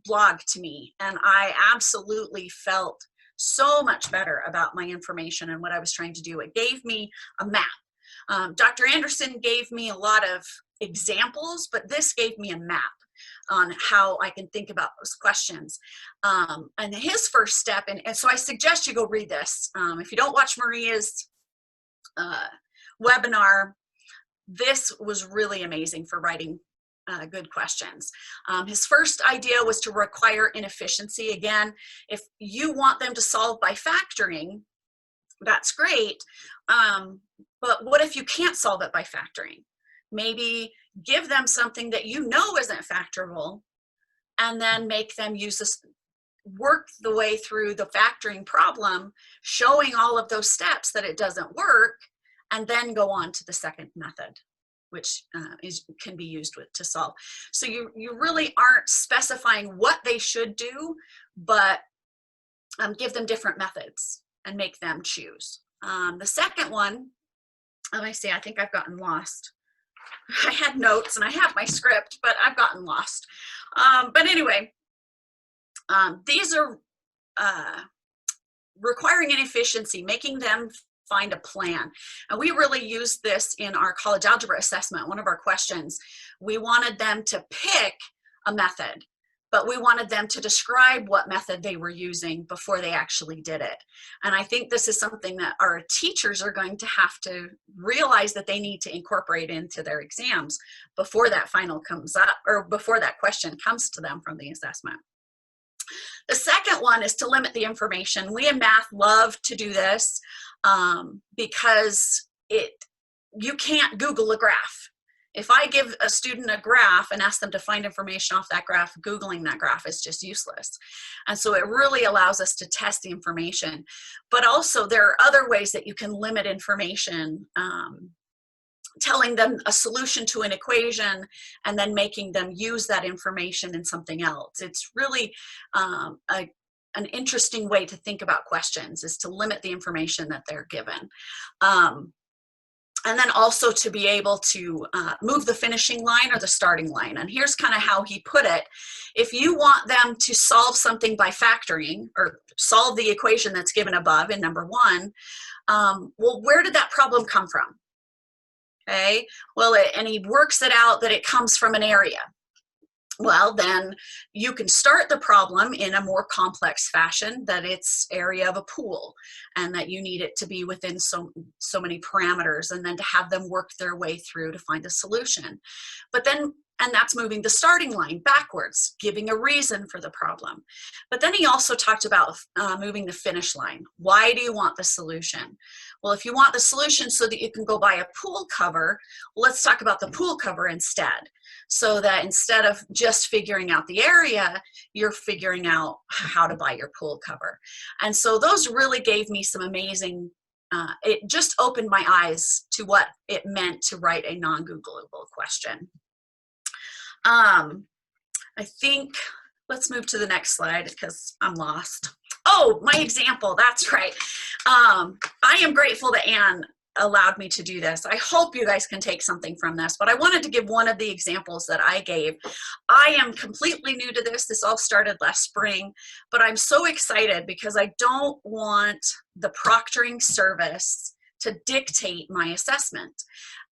blog to me, and I absolutely felt so much better about my information and what I was trying to do. It gave me a map. Dr. Anderson gave me a lot of examples, but this gave me a map on how I can think about those questions. And his first step, and so I suggest you go read this. If you don't watch Maria's webinar, this was really amazing for writing good questions. His first idea was to require inefficiency. Again, if you want them to solve by factoring, that's great. But what if you can't solve it by factoring? Maybe give them something that you know isn't factorable and then make them use this, work the way through the factoring problem, showing all of those steps that it doesn't work, and then go on to the second method, which can be used to solve. So you really aren't specifying what they should do, but give them different methods and make them choose. The second one, let me see, I think I've gotten lost. I had notes and I have my script, but I've gotten lost. But anyway, these are requiring inefficiency, making them find a plan. And we really used this in our college algebra assessment. One of our questions, we wanted them to pick a method, but we wanted them to describe what method they were using before they actually did it. And I think this is something that our teachers are going to have to realize that they need to incorporate into their exams before that final comes up, or before that question comes to them from the assessment. The second one is to limit the information. We in math love to do this because you can't Google a graph. If I give a student a graph and ask them to find information off that graph, Googling that graph is just useless. And so it really allows us to test the information. But also there are other ways that you can limit information, telling them a solution to an equation and then making them use that information in something else. It's really an interesting way to think about questions, is to limit the information that they're given. And then also to be able to move the finishing line or the starting line. And here's kind of how he put it. If you want them to solve something by factoring, or solve the equation that's given above in number 1, well, where did that problem come from? Okay, well, and he works it out that it comes from an area. well, then you can start the problem in a more complex fashion, that it's area of a pool and that you need it to be within so many parameters, and then to have them work their way through to find a solution. But then, and that's moving the starting line backwards, giving a reason for the problem. But then he also talked about moving the finish line. Why do you want the solution? Well, if you want the solution so that you can go buy a pool cover, let's talk about the pool cover instead. So that instead of just figuring out the area, you're figuring out how to buy your pool cover. And so those really gave me some amazing, it just opened my eyes to what it meant to write a non-Googleable question. I think, let's move to the next slide because I'm lost. Oh, my example, that's right. I am grateful that Anne allowed me to do this. I hope you guys can take something from this, but I wanted to give one of the examples that I gave. I am completely new to this. This all started last spring, but I'm so excited because I don't want the proctoring service to dictate my assessment.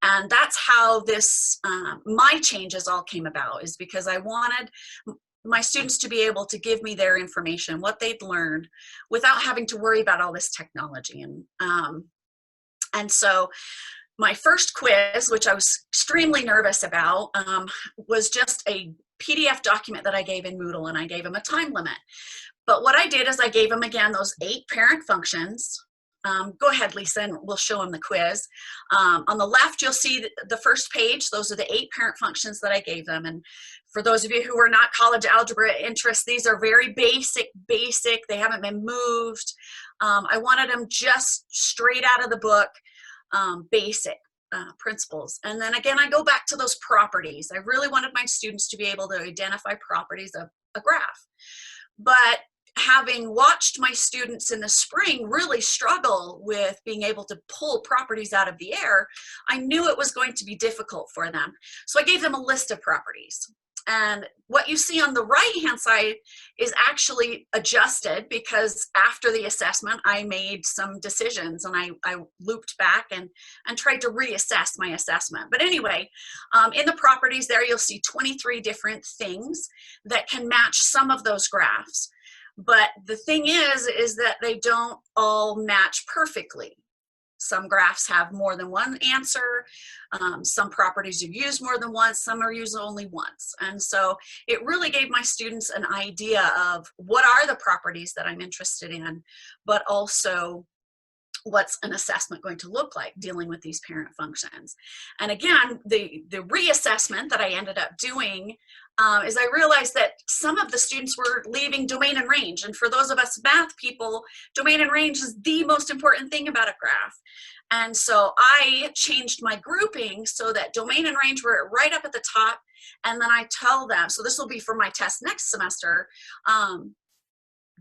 And that's how this, my changes all came about, is because I wanted my students to be able to give me their information, what they'd learned, without having to worry about all this technology. And so my first quiz, which I was extremely nervous about, was just a PDF document that I gave in Moodle, and I gave them a time limit. But what I did is I gave them, again, those 8 parent functions. Go ahead, Lisa, and we'll show them the quiz. On the left, you'll see the first page. Those are the 8 parent functions that I gave them. And for those of you who are not college algebra interests, these are very basic. They haven't been moved. I wanted them just straight out of the book, basic principles. And then again, I go back to those properties. I really wanted my students to be able to identify properties of a graph. But having watched my students in the spring really struggle with being able to pull properties out of the air, I knew it was going to be difficult for them. So I gave them a list of properties. And what you see on the right-hand side is actually adjusted, because after the assessment, I made some decisions, and I looped back and tried to reassess my assessment. But anyway, in the properties there, you'll see 23 different things that can match some of those graphs. But the thing is that they don't all match perfectly. Some graphs have more than one answer. Some properties you use more than once, some are used only once. And so it really gave my students an idea of what are the properties that I'm interested in, but also what's an assessment going to look like dealing with these parent functions. And again, the reassessment that I ended up doing is I realized that some of the students were leaving domain and range. And for those of us math people, domain and range is the most important thing about a graph. And so I changed my grouping so that domain and range were right up at the top. And then I tell them, so this will be for my test next semester,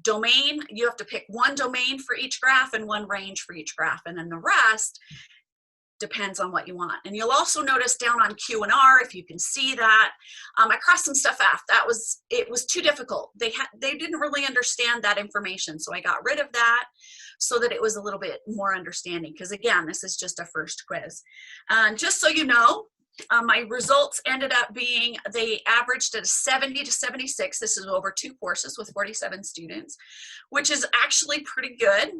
domain, you have to pick one domain for each graph and one range for each graph, and then the rest depends on what you want. And you'll also notice down on Q and R, if you can see that, I crossed some stuff off. It was too difficult. They didn't really understand that information, so I got rid of that so that it was a little bit more understanding, because again, this is just a first quiz. And just so you know, my results ended up being, they averaged at a 70 to 76. This is over 2 courses with 47 students, which is actually pretty good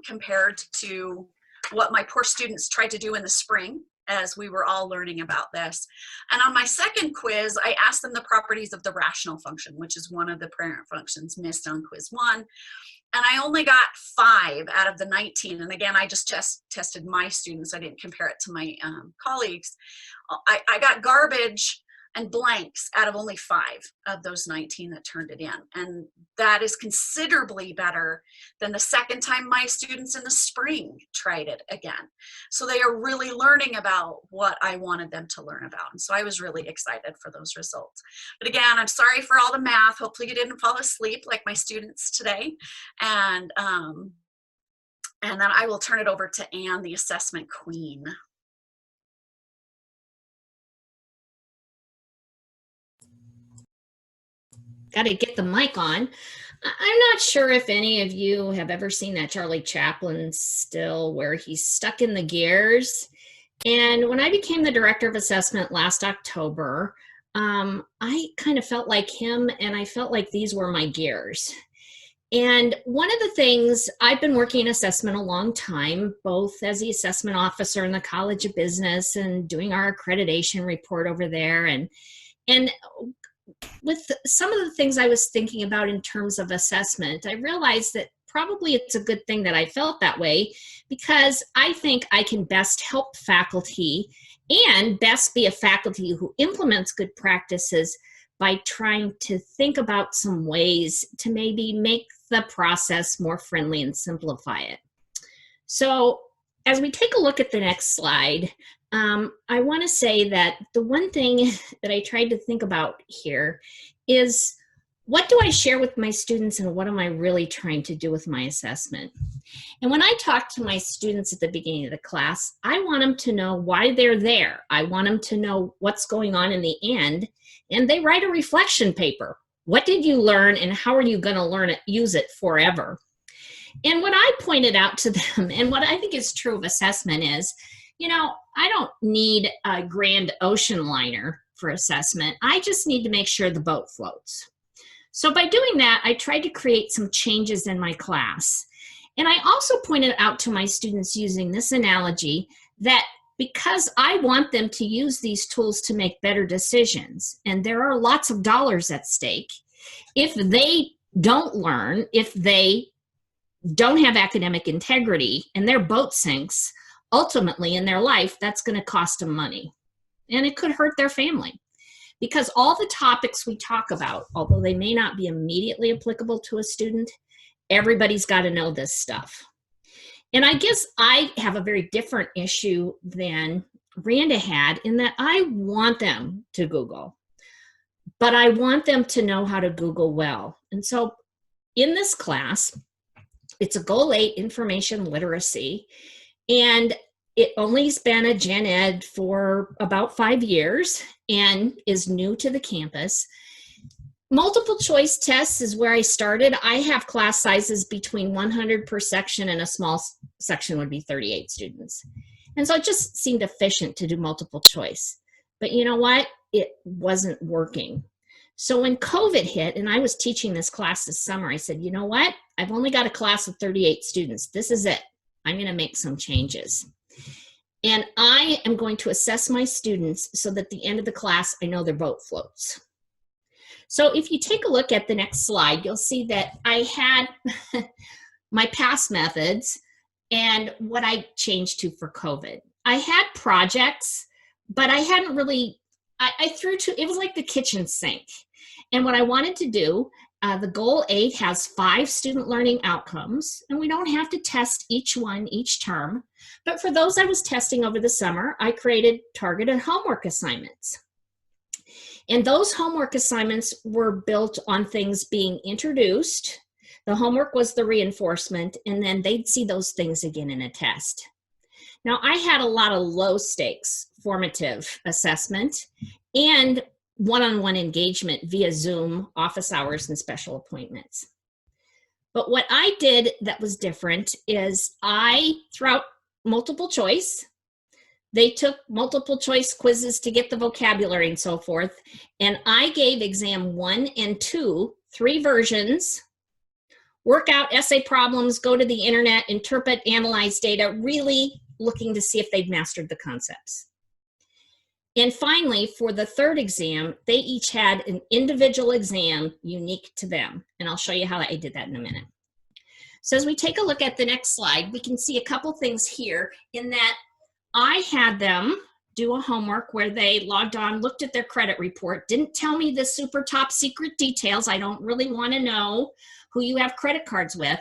compared to what my poor students tried to do in the spring as we were all learning about this. And on my second quiz, I asked them the properties of the rational function, which is one of the parent functions missed on quiz 1. And I only got 5 out of the 19. And again, I just tested my students. I didn't compare it to my colleagues. I got garbage and blanks out of only 5 of those 19 that turned it in. And that is considerably better than the second time my students in the spring tried it again. So they are really learning about what I wanted them to learn about. And so I was really excited for those results. But again, I'm sorry for all the math. Hopefully you didn't fall asleep like my students today. And then I will turn it over to Anne, the assessment queen. Got to get the mic on. I'm not sure if any of you have ever seen that Charlie Chaplin still where he's stuck in the gears. And when I became the director of assessment last October, I kind of felt like him, and I felt like these were my gears. And one of the things, I've been working in assessment a long time, both as the assessment officer in the College of Business and doing our accreditation report over there. And with some of the things I was thinking about in terms of assessment, I realized that probably it's a good thing that I felt that way, because I think I can best help faculty and best be a faculty who implements good practices by trying to think about some ways to maybe make the process more friendly and simplify it. So as we take a look at the next slide, I want to say that the one thing that I tried to think about here is, what do I share with my students and what am I really trying to do with my assessment? And when I talk to my students at the beginning of the class, I want them to know why they're there. I want them to know what's going on in the end, and they write a reflection paper. What did you learn and how are you going to learn it, use it forever? And what I pointed out to them, and what I think is true of assessment is, I don't need a grand ocean liner for assessment. I just need to make sure the boat floats. So by doing that, I tried to create some changes in my class. And I also pointed out to my students, using this analogy, that because I want them to use these tools to make better decisions, and there are lots of dollars at stake, if they don't learn, if they don't have academic integrity and their boat sinks, ultimately in their life, that's going to cost them money. And it could hurt their family. Because all the topics we talk about, although they may not be immediately applicable to a student, everybody's got to know this stuff. And I guess I have a very different issue than Randa had, in that I want them to Google, but I want them to know how to Google well. And so in this class, it's a Goal 8 information literacy, and it only's been a gen ed for about 5 years and is new to the campus. Multiple choice tests is where I started. I have class sizes between 100 per section, and a small section would be 38 students. And so it just seemed efficient to do multiple choice. But you know what? It wasn't working. So when COVID hit and I was teaching this class this summer, I said, you know what? I've only got a class of 38 students. This is it. I'm going to make some changes. And I am going to assess my students so that at the end of the class, I know their boat floats. So if you take a look at the next slide, you'll see that I had my past methods and what I changed to for COVID. I had projects, but I hadn't really, I threw to, it was like the kitchen sink. And what I wanted to do, the Goal 8 has 5 student learning outcomes, and we don't have to test each one each term. But for those I was testing over the summer, I created targeted homework assignments. And those homework assignments were built on things being introduced. The homework was the reinforcement, and then they'd see those things again in a test. Now, I had a lot of low stakes formative assessment and one-on-one engagement via Zoom, office hours, and special appointments. But what I did that was different is I threw out multiple choice. They took multiple choice quizzes to get the vocabulary and so forth. And I gave exam 1 and 2, 3 versions, work out essay problems, go to the internet, interpret, analyze data, really looking to see if they've mastered the concepts. And finally, for the 3rd exam, they each had an individual exam unique to them. And I'll show you how I did that in a minute. So as we take a look at the next slide, we can see a couple things here in that I had them do a homework where they logged on, looked at their credit report, didn't tell me the super top secret details. I don't really want to know who you have credit cards with.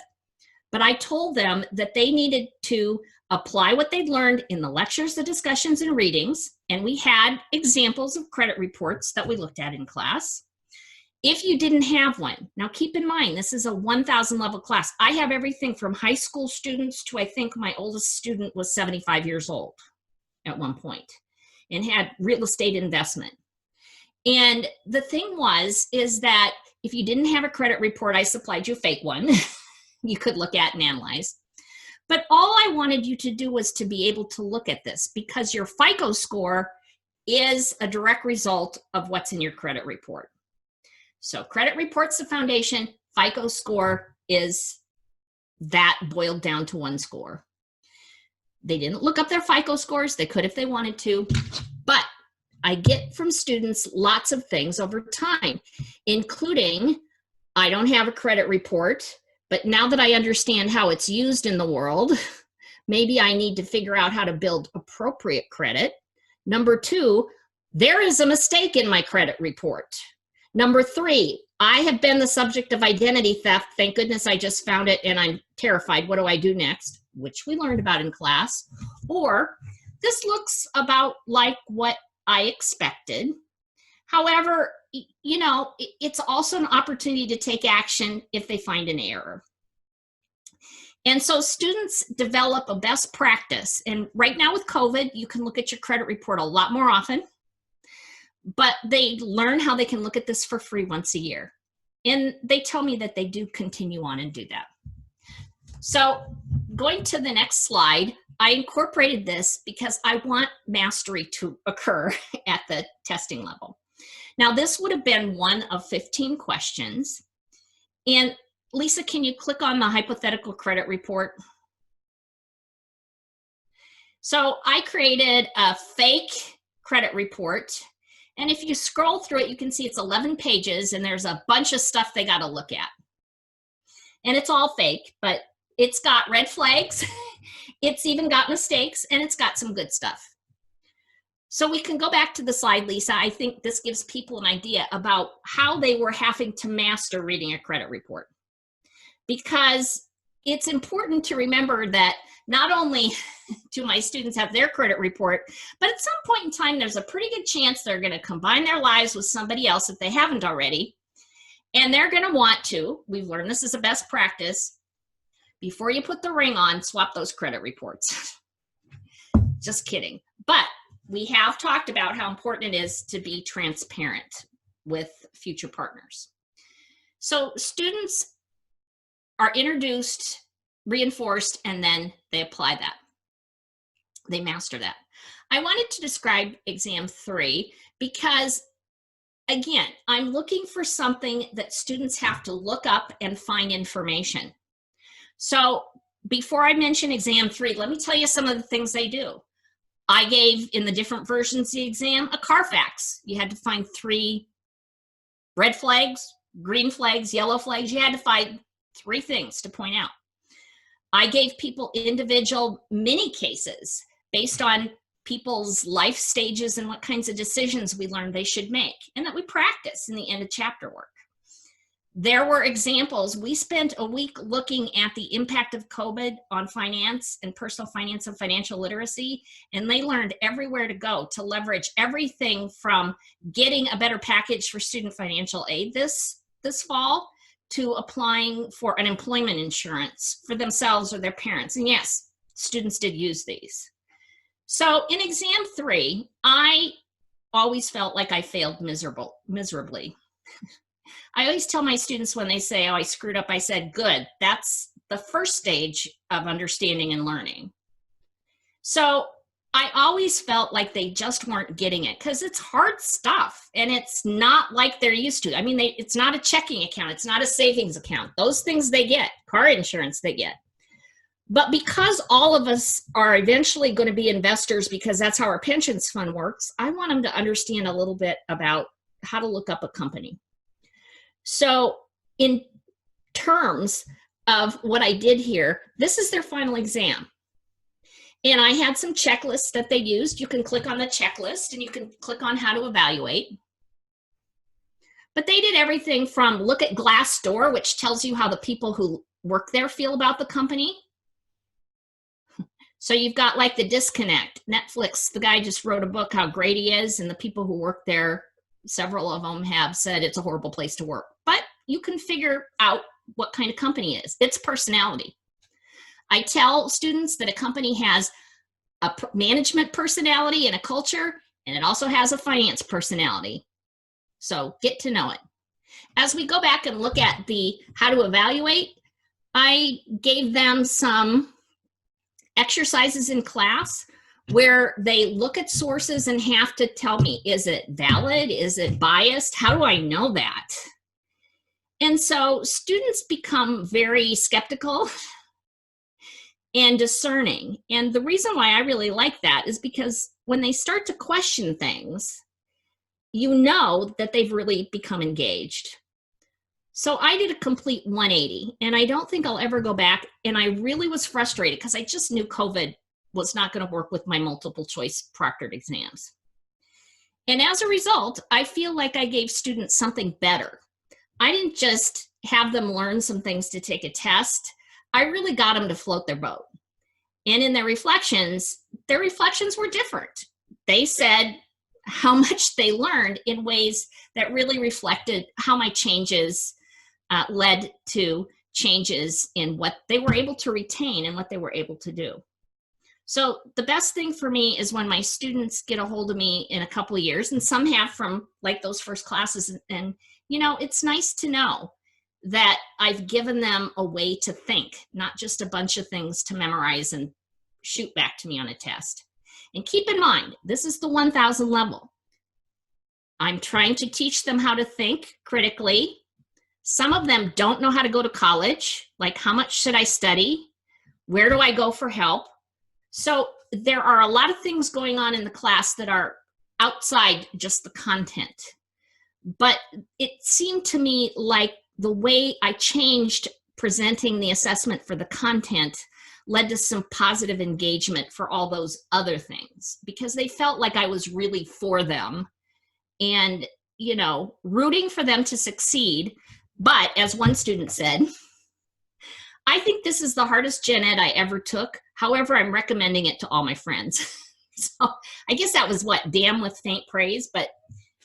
But I told them that they needed to apply what they'd learned in the lectures, the discussions, and readings. And we had examples of credit reports that we looked at in class. If you didn't have one, now keep in mind, this is a 1,000 level class. I have everything from high school students to, I think my oldest student was 75 years old at one point and had real estate investment. And the thing is that if you didn't have a credit report, I supplied you a fake one you could look at and analyze. But all I wanted you to do was to be able to look at this, because your FICO score is a direct result of what's in your credit report. So credit report's the foundation. FICO score is that boiled down to one score. They didn't look up their FICO scores. They could if they wanted to, but I get from students lots of things over time, including I don't have a credit report, but now that I understand how it's used in the world, maybe I need to figure out how to build appropriate credit. Number 2, there is a mistake in my credit report. Number 3, I have been the subject of identity theft. Thank goodness I just found it and I'm terrified. What do I do next? Which we learned about in class. Or this looks about like what I expected. However, you know, it's also an opportunity to take action if they find an error. And so students develop a best practice. And right now with COVID, you can look at your credit report a lot more often, but they learn how they can look at this for free once a year. And they tell me that they do continue on and do that. So going to the next slide, I incorporated this because I want mastery to occur at the testing level. Now this would have been one of 15 questions. And Lisa, can you click on the hypothetical credit report? So I created a fake credit report. And if you scroll through it, you can see it's 11 pages and there's a bunch of stuff they got to look at. And it's all fake, but it's got red flags. It's even got mistakes and it's got some good stuff. So we can go back to the slide, Lisa. I think this gives people an idea about how they were having to master reading a credit report. Because it's important to remember that not only do my students have their credit report, but at some point in time, there's a pretty good chance they're going to combine their lives with somebody else if they haven't already. And they're going to want to, we've learned this is a best practice, before you put the ring on, swap those credit reports. Just kidding. But we have talked about how important it is to be transparent with future partners. So students are introduced, reinforced, and then they apply that. They master that. I wanted to describe exam 3 because, again, I'm looking for something that students have to look up and find information. So before I mention exam 3, let me tell you some of the things they do. I gave, in the different versions of the exam, a Carfax. You had to find 3 red flags, green flags, yellow flags. You had to find 3 things to point out. I gave people individual mini cases based on people's life stages and what kinds of decisions we learned they should make, and that we practice in the end of chapter work. There were examples. We spent a week looking at the impact of COVID on finance and personal finance and financial literacy, and they learned everywhere to go to leverage everything from getting a better package for student financial aid this fall to applying for unemployment insurance for themselves or their parents. And yes, students did use these. So in exam 3, I always felt like I failed miserably. I always tell my students when they say, oh, I screwed up, I said, good. That's the first stage of understanding and learning. So I always felt like they just weren't getting it because it's hard stuff and it's not like they're used to. I mean, it's not a checking account. It's not a savings account. Those things they get, car insurance they get. But because all of us are eventually going to be investors because that's how our pensions fund works, I want them to understand a little bit about how to look up a company. So in terms of what I did here, this is their final exam. And I had some checklists that they used. You can click on the checklist and you can click on how to evaluate. But they did everything from look at Glassdoor, which tells you how the people who work there feel about the company. So you've got like the disconnect. Netflix, the guy just wrote a book how great he is, and the people who work there, several of them have said it's a horrible place to work. But you can figure out what kind of company it is. It's personality. I tell students that a company has a management personality and a culture, and it also has a finance personality. So get to know it. As we go back and look at the how to evaluate, I gave them some exercises in class. where they look at sources and have to tell me, is it valid? Is it biased? How do I know that? And so students become very skeptical and discerning. And the reason why I really like that is because when they start to question things, you know that they've really become engaged. So I did a complete 180, and I don't think I'll ever go back. And I really was frustrated because I just knew COVID was not going to work with my multiple choice proctored exams. And as a result, I feel like I gave students something better. I didn't just have them learn some things to take a test. I really got them to float their boat. And in their reflections were different. They said how much they learned in ways that really reflected how my changes led to changes in what they were able to retain and what they were able to do. So the best thing for me is when my students get a hold of me in a couple of years, and some have from like those first classes, and you know, it's nice to know that I've given them a way to think, not just a bunch of things to memorize and shoot back to me on a test. And keep in mind, this is the 1000 level. I'm trying to teach them how to think critically. Some of them don't know how to go to college, like how much should I study? Where do I go for help? So there are a lot of things going on in the class that are outside just the content. But it seemed to me like the way I changed presenting the assessment for the content led to some positive engagement for all those other things, because they felt like I was really for them and, you know, rooting for them to succeed. But as one student said, I think this is the hardest gen ed I ever took. However, I'm recommending it to all my friends. So I guess that was what, damn with faint praise. But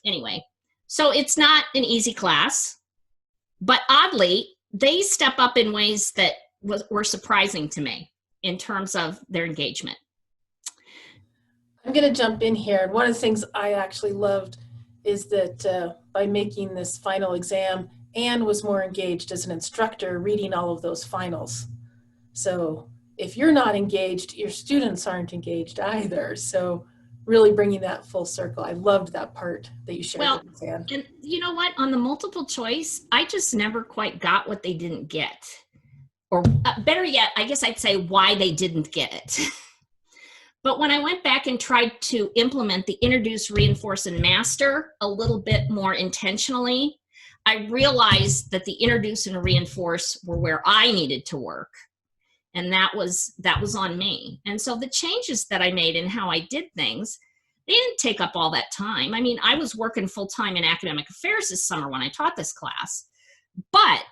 anyway, so it's not an easy class, but oddly, they step up in ways that were surprising to me in terms of their engagement. I'm going to jump in here. And one of the things I actually loved is that by making this final exam, Anne was more engaged as an instructor reading all of those finals. So if you're not engaged, your students aren't engaged either. So really bringing that full circle. I loved that part that you shared with us, Anne. And you know what? On the multiple choice, I just never quite got what they didn't get. Or better yet, I guess I'd say why they didn't get it. But when I went back and tried to implement the introduce, reinforce, and master a little bit more intentionally, I realized that the introduce and reinforce were where I needed to work. And that was on me. And so the changes that I made in how I did things, they didn't take up all that time. I mean, I was working full-time in academic affairs this summer when I taught this class, but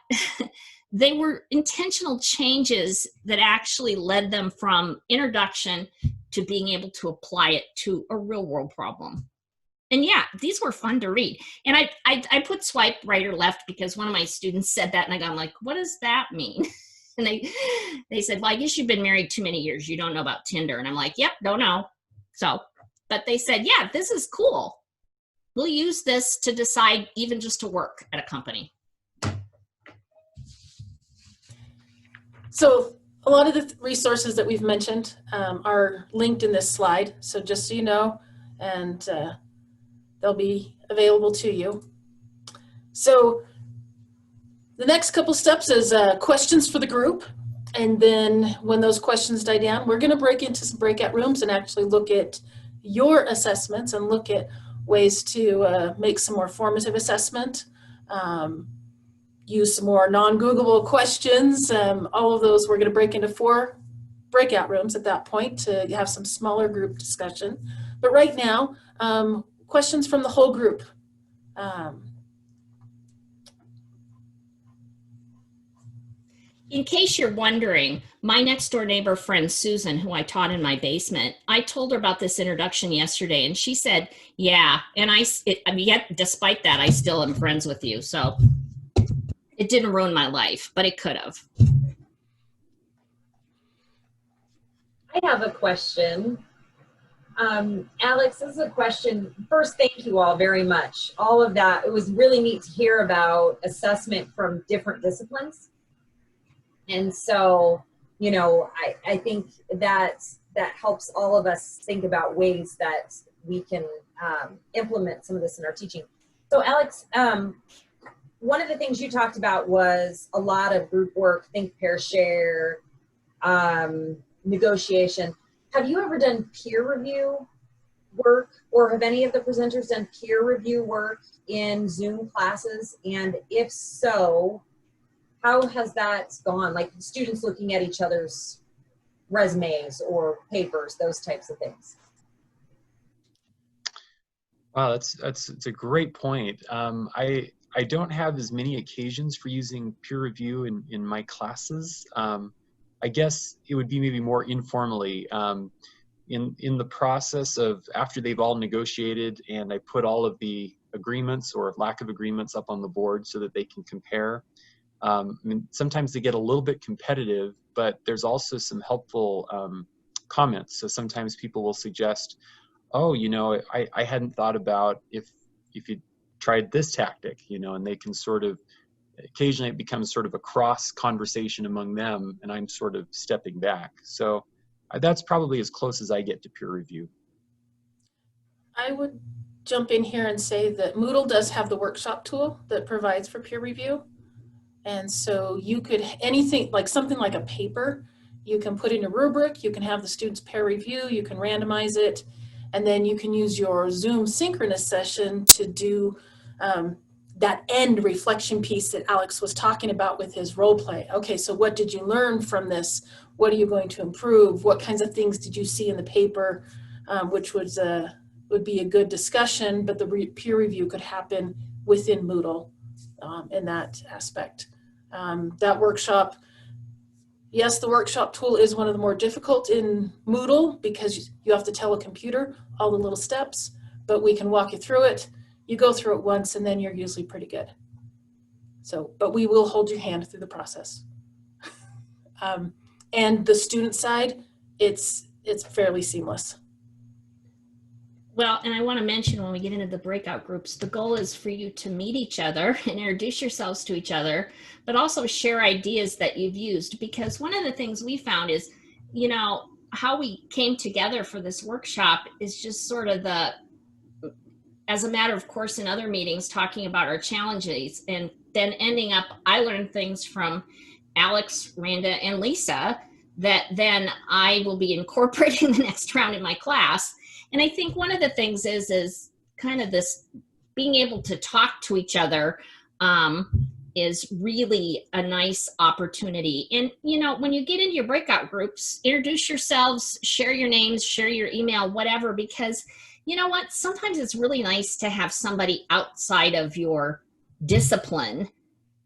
they were intentional changes that actually led them from introduction to being able to apply it to a real world problem. And yeah, these were fun to read. And I put swipe right or left because one of my students said that, and I'm like, what does that mean? And they said, well, I guess you've been married too many years. You don't know about Tinder. And I'm like, yep, don't know. So, but they said, yeah, this is cool. We'll use this to decide even just to work at a company. So a lot of the resources that we've mentioned are linked in this slide. So just so you know, and they'll be available to you. So the next couple steps is questions for the group. And then when those questions die down, we're gonna break into some breakout rooms and actually look at your assessments and look at ways to make some more formative assessment, use some more non-Googleable questions. All of those, we're gonna break into 4 breakout rooms at that point to have some smaller group discussion. But right now, questions from the whole group. In case you're wondering, my next door neighbor friend, Susan, who I taught in my basement, I told her about this introduction yesterday and she said, yeah, and I mean, yet despite that, I still am friends with you. So it didn't ruin my life, but it could have. I have a question. Alex, this is a question. First, thank you all very much. All of that, it was really neat to hear about assessment from different disciplines. And so, you know, I think that that helps all of us think about ways that we can implement some of this in our teaching. So Alex, one of the things you talked about was a lot of group work, think, pair, share, negotiation. Have you ever done peer review work, or have any of the presenters done peer review work in Zoom classes? And if so, how has that gone? Like students looking at each other's resumes or papers, those types of things. Wow, it's a great point. I don't have as many occasions for using peer review in my classes. I guess it would be maybe more informally. In the process of after they've all negotiated and I put all of the agreements or lack of agreements up on the board so that they can compare. I mean, sometimes they get a little bit competitive, but there's also some helpful comments. So sometimes people will suggest, oh, you know, I hadn't thought about if you tried this tactic, you know, and they can sort of, occasionally it becomes sort of a cross conversation among them and I'm sort of stepping back. So that's probably as close as I get to peer review. I would jump in here and say that Moodle does have the workshop tool that provides for peer review. And so you could, anything like something like a paper, you can put in a rubric, you can have the students peer review, you can randomize it, and then you can use your Zoom synchronous session to do that end reflection piece that Alex was talking about with his role play. Okay, so what did you learn from this? What are you going to improve? What kinds of things did you see in the paper, which would be a good discussion, but the peer review could happen within Moodle in that aspect. That workshop, yes, the workshop tool is one of the more difficult in Moodle because you have to tell a computer all the little steps, but we can walk you through it. You go through it once and then you're usually pretty good. So, but we will hold your hand through the process. And the student side, it's fairly seamless. Well, and I want to mention when we get into the breakout groups, the goal is for you to meet each other and introduce yourselves to each other, but also share ideas that you've used. Because one of the things we found is, you know, how we came together for this workshop is just sort of as a matter of course in other meetings, talking about our challenges, and then ending up, I learned things from Alex, Randa, and Lisa that then I will be incorporating the next round in my class. And I think one of the things is kind of this being able to talk to each other is really a nice opportunity. And, you know, when you get into your breakout groups, introduce yourselves, share your names, share your email, whatever, because you know what? Sometimes it's really nice to have somebody outside of your discipline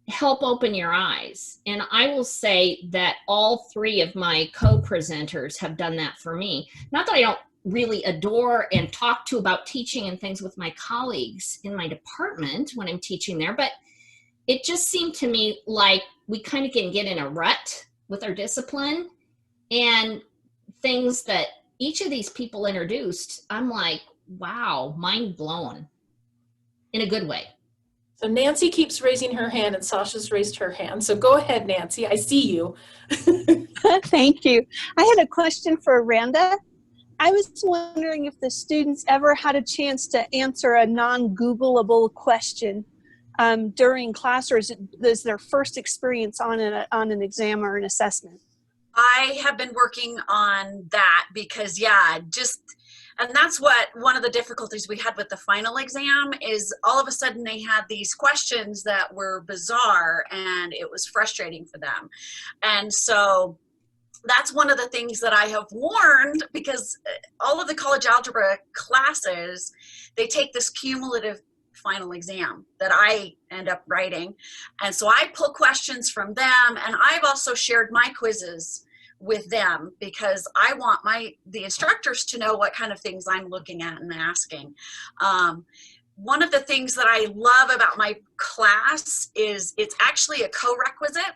help open your eyes. And I will say that all three of my co-presenters have done that for me. Not that I don't really adore and talk to about teaching and things with my colleagues in my department when I'm teaching there, but it just seemed to me like we kind of can get in a rut with our discipline, and things that each of these people introduced, I'm like, wow, mind blown in a good way. So Nancy keeps raising her hand and Sasha's raised her hand. So go ahead, Nancy, I see you. Thank you. I had a question for Randa. I was wondering if the students ever had a chance to answer a non-Googleable question during class, or is their first experience on an exam or an assessment? I have been working on that because, yeah, and that's one of the difficulties we had with the final exam is all of a sudden they had these questions that were bizarre and it was frustrating for them. And so that's one of the things that I have warned, because all of the college algebra classes, they take this cumulative final exam that I end up writing. And so I pull questions from them, and I've also shared my quizzes with them because I want the instructors to know what kind of things I'm looking at and asking. One of the things that I love about my class is it's actually a co-requisite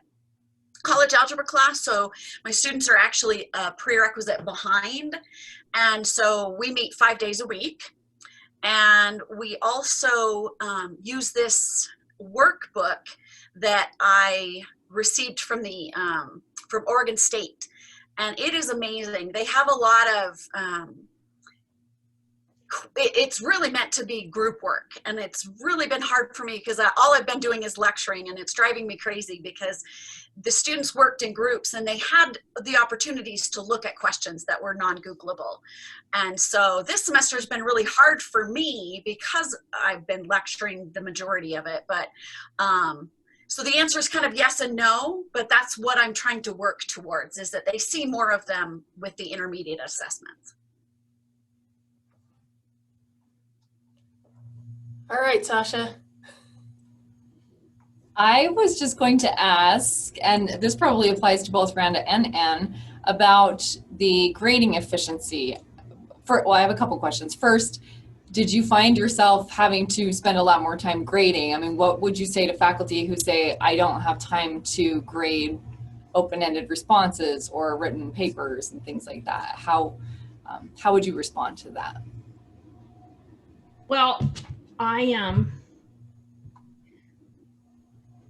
college algebra class. So my students are actually a prerequisite behind. And so we meet 5 days a week. And we also use this workbook that I received from from Oregon State. and it is amazing. They have a lot of, it's really meant to be group work, and it's really been hard for me because all I've been doing is lecturing, and it's driving me crazy because the students worked in groups and they had the opportunities to look at questions that were non-Googleable. And so this semester has been really hard for me because I've been lecturing the majority of it. But so the answer is kind of yes and no, but that's what I'm trying to work towards, is that they see more of them with the intermediate assessments. All right, Sasha. I was just going to ask, and this probably applies to both Randa and Anne, about the grading efficiency. Well, I have a couple questions. First, did you find yourself having to spend a lot more time grading? I mean, what would you say to faculty who say, I don't have time to grade open-ended responses or written papers and things like that? How would you respond to that? Well,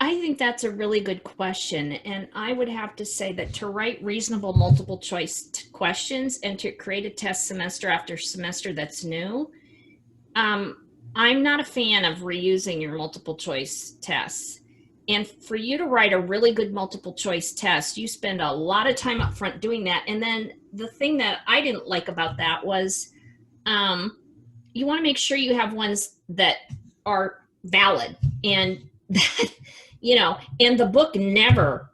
I think that's a really good question. And I would have to say that to write reasonable multiple choice questions and to create a test semester after semester that's new, I'm not a fan of reusing your multiple choice tests. And for you to write a really good multiple choice test, you spend a lot of time up front doing that. And then the thing that I didn't like about that was you want to make sure you have ones that are valid, and that, you know, and the book never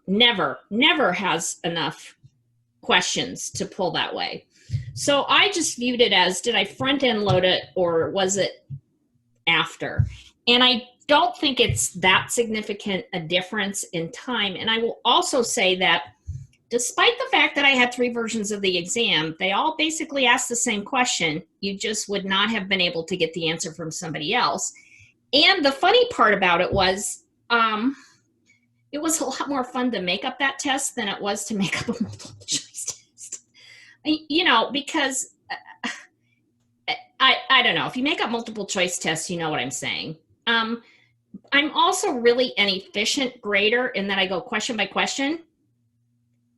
has enough questions to pull that way. So I just viewed it as, did I front end load it or was it after? And I don't think it's that significant a difference in time. And I will also say that despite the fact that I had 3 versions of the exam, they all basically asked the same question. You just would not have been able to get the answer from somebody else. And the funny part about it was a lot more fun to make up that test than it was to make up a multiple choice test. You know, because I don't know. If you make up multiple choice tests, you know what I'm saying. I'm also really an efficient grader in that I go question by question.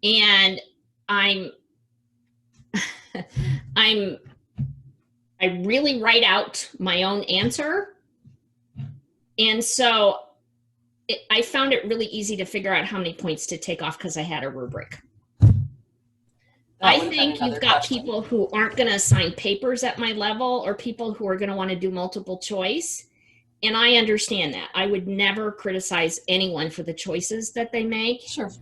And I really write out my own answer. And so I found it really easy to figure out how many points to take off because I had a rubric. I think you've got people who aren't going to assign papers at my level, or people who are going to want to do multiple choice. And I understand that. I would never criticize anyone for the choices that they make. Sure.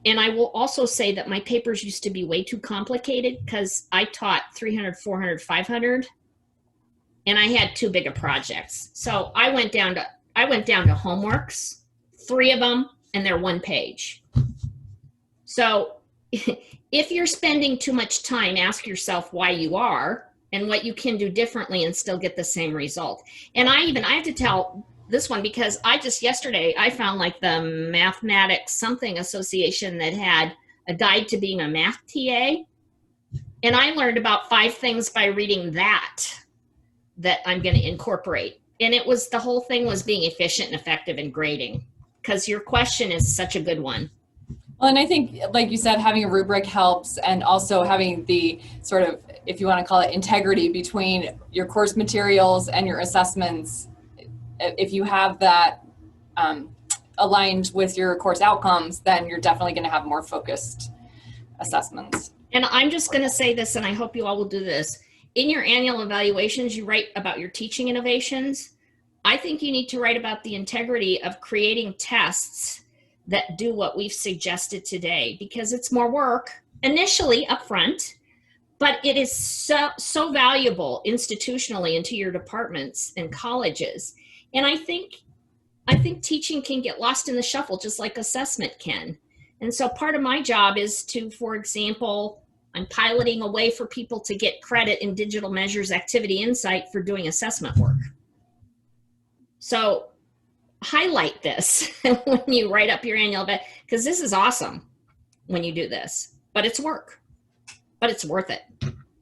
And I will also say that my papers used to be way too complicated because I taught 300, 400, 500, and I had too big of projects. So I went down to homeworks, 3 of them, and they're 1 page. So if you're spending too much time, ask yourself why you are and what you can do differently and still get the same result. And I have to tell this one because yesterday I found like the Mathematics something association that had a guide to being a math TA. And I learned about 5 things by reading that I'm going to incorporate. And the whole thing was being efficient and effective in grading, because your question is such a good one. Well, and I think, like you said, having a rubric helps, and also having the sort of, if you want to call it, integrity between your course materials and your assessments. If you have that aligned with your course outcomes, then you're definitely going to have more focused assessments. And I'm just going to say this, and I hope you all will do this. In your annual evaluations, you write about your teaching innovations. I think you need to write about the integrity of creating tests that do what we've suggested today, because it's more work initially upfront, but it is so valuable institutionally into your departments and colleges. And I think teaching can get lost in the shuffle just like assessment can. And so part of my job is to, for example, I'm piloting a way for people to get credit in digital measures activity insight for doing assessment work. So highlight this when you write up your annual, because this is awesome when you do this, but it's work, but it's worth it.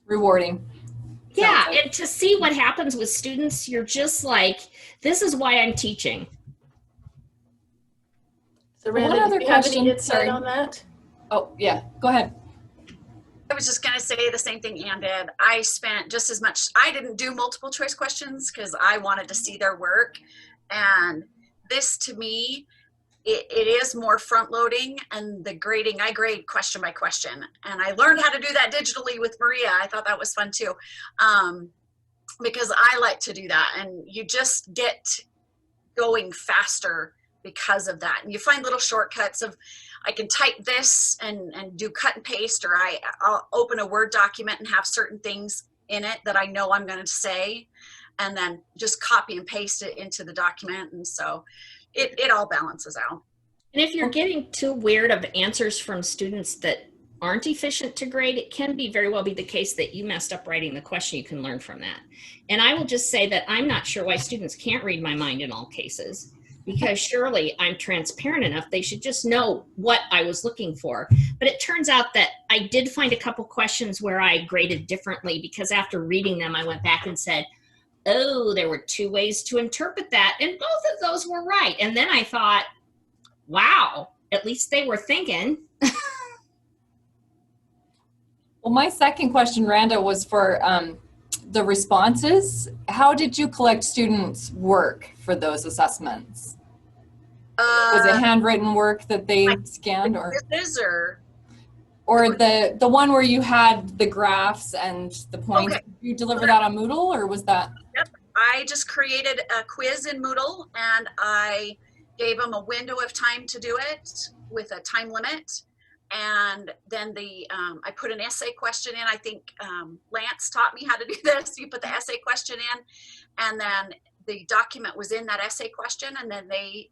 Rewarding. Yeah, and to see what happens with students, you're just like, this is why I'm teaching. So Randa, one other do you have any question, insight sorry. on that? Oh, yeah, go ahead. I was just going to say the same thing Ann did. I spent just as much, I didn't do multiple choice questions because I wanted to see their work. And this to me, it is more front loading, and the grading, I grade question by question. And I learned how to do that digitally with Maria. I thought that was fun too. Because I like to do that, and you just get going faster because of that. And you find little shortcuts of, I can type this and do cut and paste, or I'll open a Word document and have certain things in it that I know I'm going to say, and then just copy and paste it into the document. And so it all balances out. And if you're getting too weird of answers from students that aren't efficient to grade, it can be very well be the case that you messed up writing the question. You can learn from that. And I will just say that I'm not sure why students can't read my mind in all cases, because surely I'm transparent enough. They should just know what I was looking for. But it turns out that I did find a couple questions where I graded differently, because after reading them, I went back and said, oh, there were two ways to interpret that, and both of those were right. And then I thought, wow, at least they were thinking. Well, my second question, Randa, was for the responses. How did you collect students' work for those assessments? Was it handwritten work that they scanned, or the one where you had the graphs and the points? Okay. Did you deliver that on Moodle, or was that? Yep. I just created a quiz in Moodle, and I gave them a window of time to do it with a time limit. And then I put an essay question in. I think Lance taught me how to do this. You put the essay question in, and then the document was in that essay question, and then they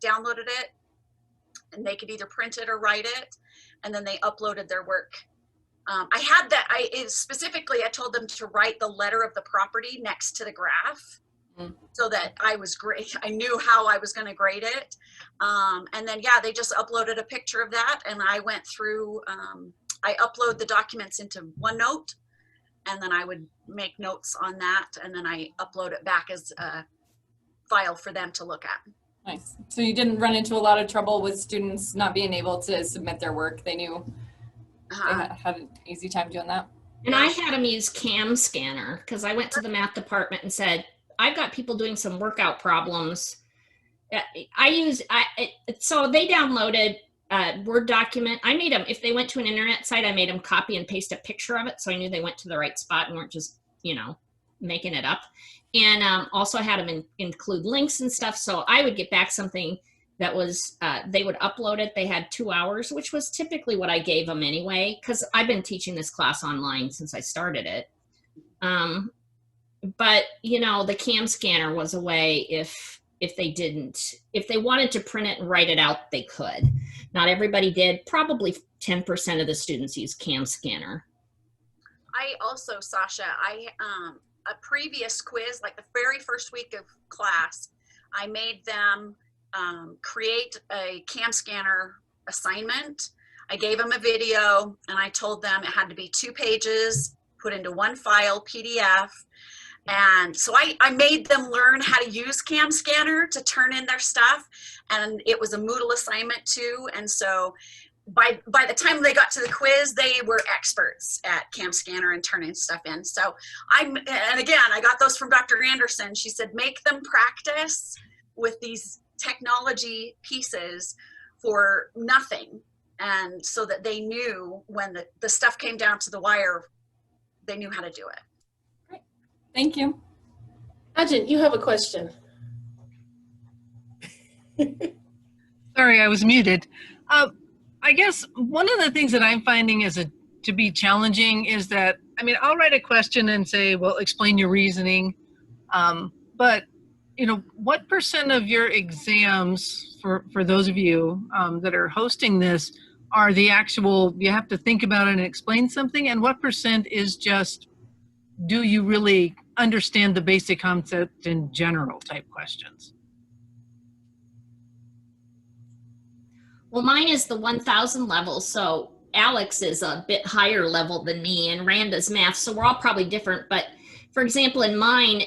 downloaded it, and they could either print it or write it, and then they uploaded their work. I had that, specifically, I told them to write the letter of the property next to the graph, so that I knew how I was going to grade it. And then, yeah, they just uploaded a picture of that, and I went through, I upload the documents into OneNote, and then I would make notes on that, and then I upload it back as a file for them to look at. Nice. So you didn't run into a lot of trouble with students not being able to submit their work. They knew they had an easy time doing that. And I had them use Cam Scanner, because I went to the math department and said, I've got people doing some workout problems. So they downloaded a Word document. I made them, if they went to an internet site, I made them copy and paste a picture of it, so I knew they went to the right spot and weren't just, making it up. And also had them include links and stuff. So I would get back something that was, they would upload it. They had 2 hours, which was typically what I gave them anyway, because I've been teaching this class online since I started it. But, the Cam Scanner was a way if they wanted to print it and write it out, they could. Not everybody did. Probably 10% of the students use Cam Scanner. I also, Sasha, a previous quiz, like the very first week of class, I made them create a Cam Scanner assignment. I gave them a video, and I told them it had to be 2 pages, put into one file, PDF. And so I made them learn how to use Cam Scanner to turn in their stuff. And it was a Moodle assignment too. And so by the time they got to the quiz, they were experts at Cam Scanner and turning stuff in. So and again, I got those from Dr. Anderson. She said, make them practice with these technology pieces for nothing. And so that they knew when the stuff came down to the wire, they knew how to do it. Thank you. Ajin, you have a question. Sorry, I was muted. I guess one of the things that I'm finding to be challenging is that, I'll write a question and say, well, explain your reasoning. But, what % of your exams, for those of you that are hosting this, are the actual, you have to think about it and explain something? And what % is just, do you really understand the basic concept in general type questions? Well, mine is the 1000 level. So Alex is a bit higher level than me, and Randa's math. So we're all probably different. But for example, in mine,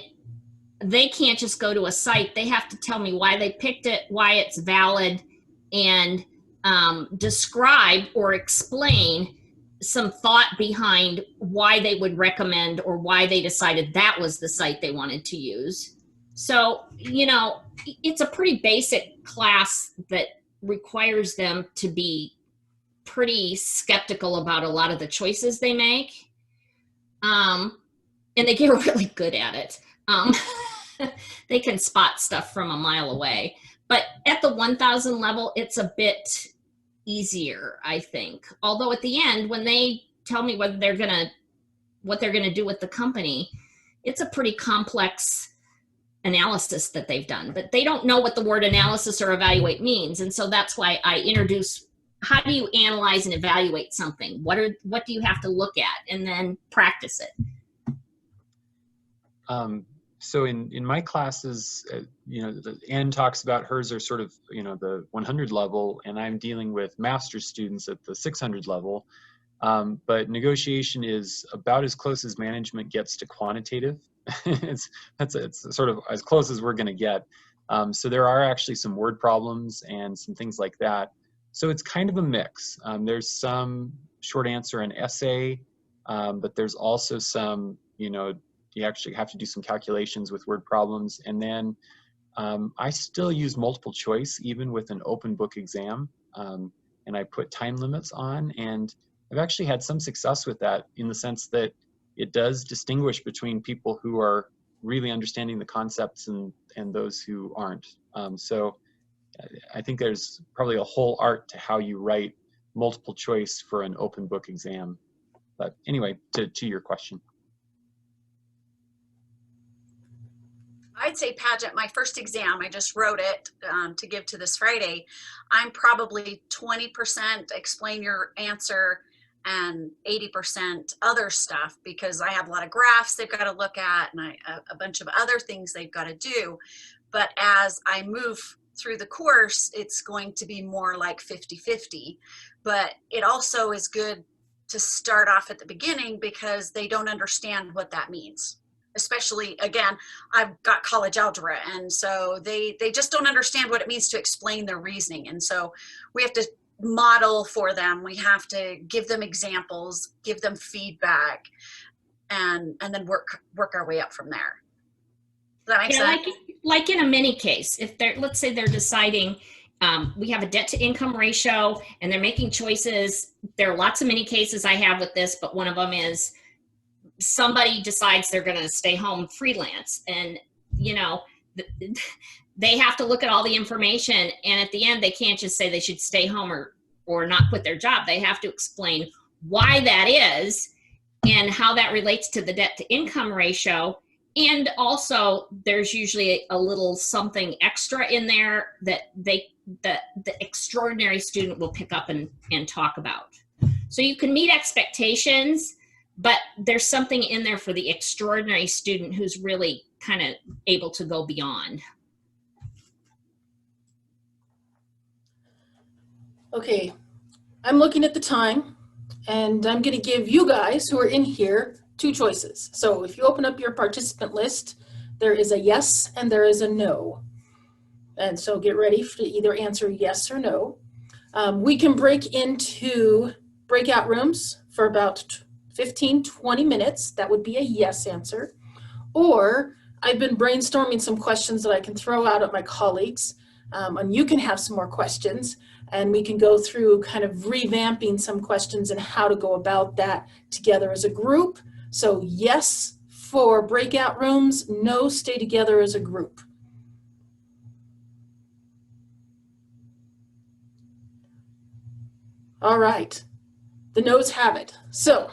they can't just go to a site. They have to tell me why they picked it, why it's valid, and describe or explain some thought behind why they would recommend or why they decided that was the site they wanted to use. So, you know, it's a pretty basic class that requires them to be pretty skeptical about a lot of the choices they make. And they get really good at it. They can spot stuff from a mile away. But at the 1,000 level, it's a bit easier, I think. Although at the end, when they tell me what they're gonna do with the company, it's a pretty complex analysis that they've done. But they don't know what the word analysis or evaluate means, and so that's why I introduce how do you analyze and evaluate something? What do you have to look at, and then practice it. So in my classes, you know, Anne talks about hers are sort of, you know, the 100 level, and I'm dealing with master's students at the 600 level. But negotiation is about as close as management gets to quantitative. it's sort of as close as we're going to get. So there are actually some word problems and some things like that. So it's kind of a mix. There's some short answer and essay, but there's also some, you know, you actually have to do some calculations with word problems. And then I still use multiple choice, even with an open book exam. And I put time limits on, and I've actually had some success with that in the sense that it does distinguish between people who are really understanding the concepts and those who aren't. So I think there's probably a whole art to how you write multiple choice for an open book exam. But anyway, to your question. I'd say pageant, my first exam, I just wrote it to give to this Friday. I'm probably 20% explain your answer and 80% other stuff, because I have a lot of graphs they've got to look at and a bunch of other things they've got to do. But as I move through the course, it's going to be more like 50-50. But it also is good to start off at the beginning because they don't understand what that means. Especially, again, I've got college algebra, and so they just don't understand what it means to explain their reasoning. And so we have to model for them. We have to give them examples, give them feedback, and then work our way up from there. Does that make sense? Like in a mini case, if they're, let's say they're deciding, we have a debt to income ratio and they're making choices. There are lots of mini cases I have with this, but one of them is somebody decides they're going to stay home freelance, and you know they have to look at all the information, and at the end they can't just say they should stay home or not quit their job. They have to explain why that is and how that relates to the debt to income ratio. And also there's usually a little something extra in there that the extraordinary student will pick up and talk about. So you can meet expectations, but there's something in there for the extraordinary student who's really kind of able to go beyond. Okay, I'm looking at the time, and I'm going to give you guys who are in here 2 choices. So if you open up your participant list, there is a yes and there is a no. And so get ready to either answer yes or no. We can break into breakout rooms for about 15-20 minutes. That would be a yes answer. Or I've been brainstorming some questions that I can throw out at my colleagues, and you can have some more questions, and we can go through kind of revamping some questions and how to go about that together as a group. So yes for breakout rooms, no, stay together as a group. All right, the no's have it. So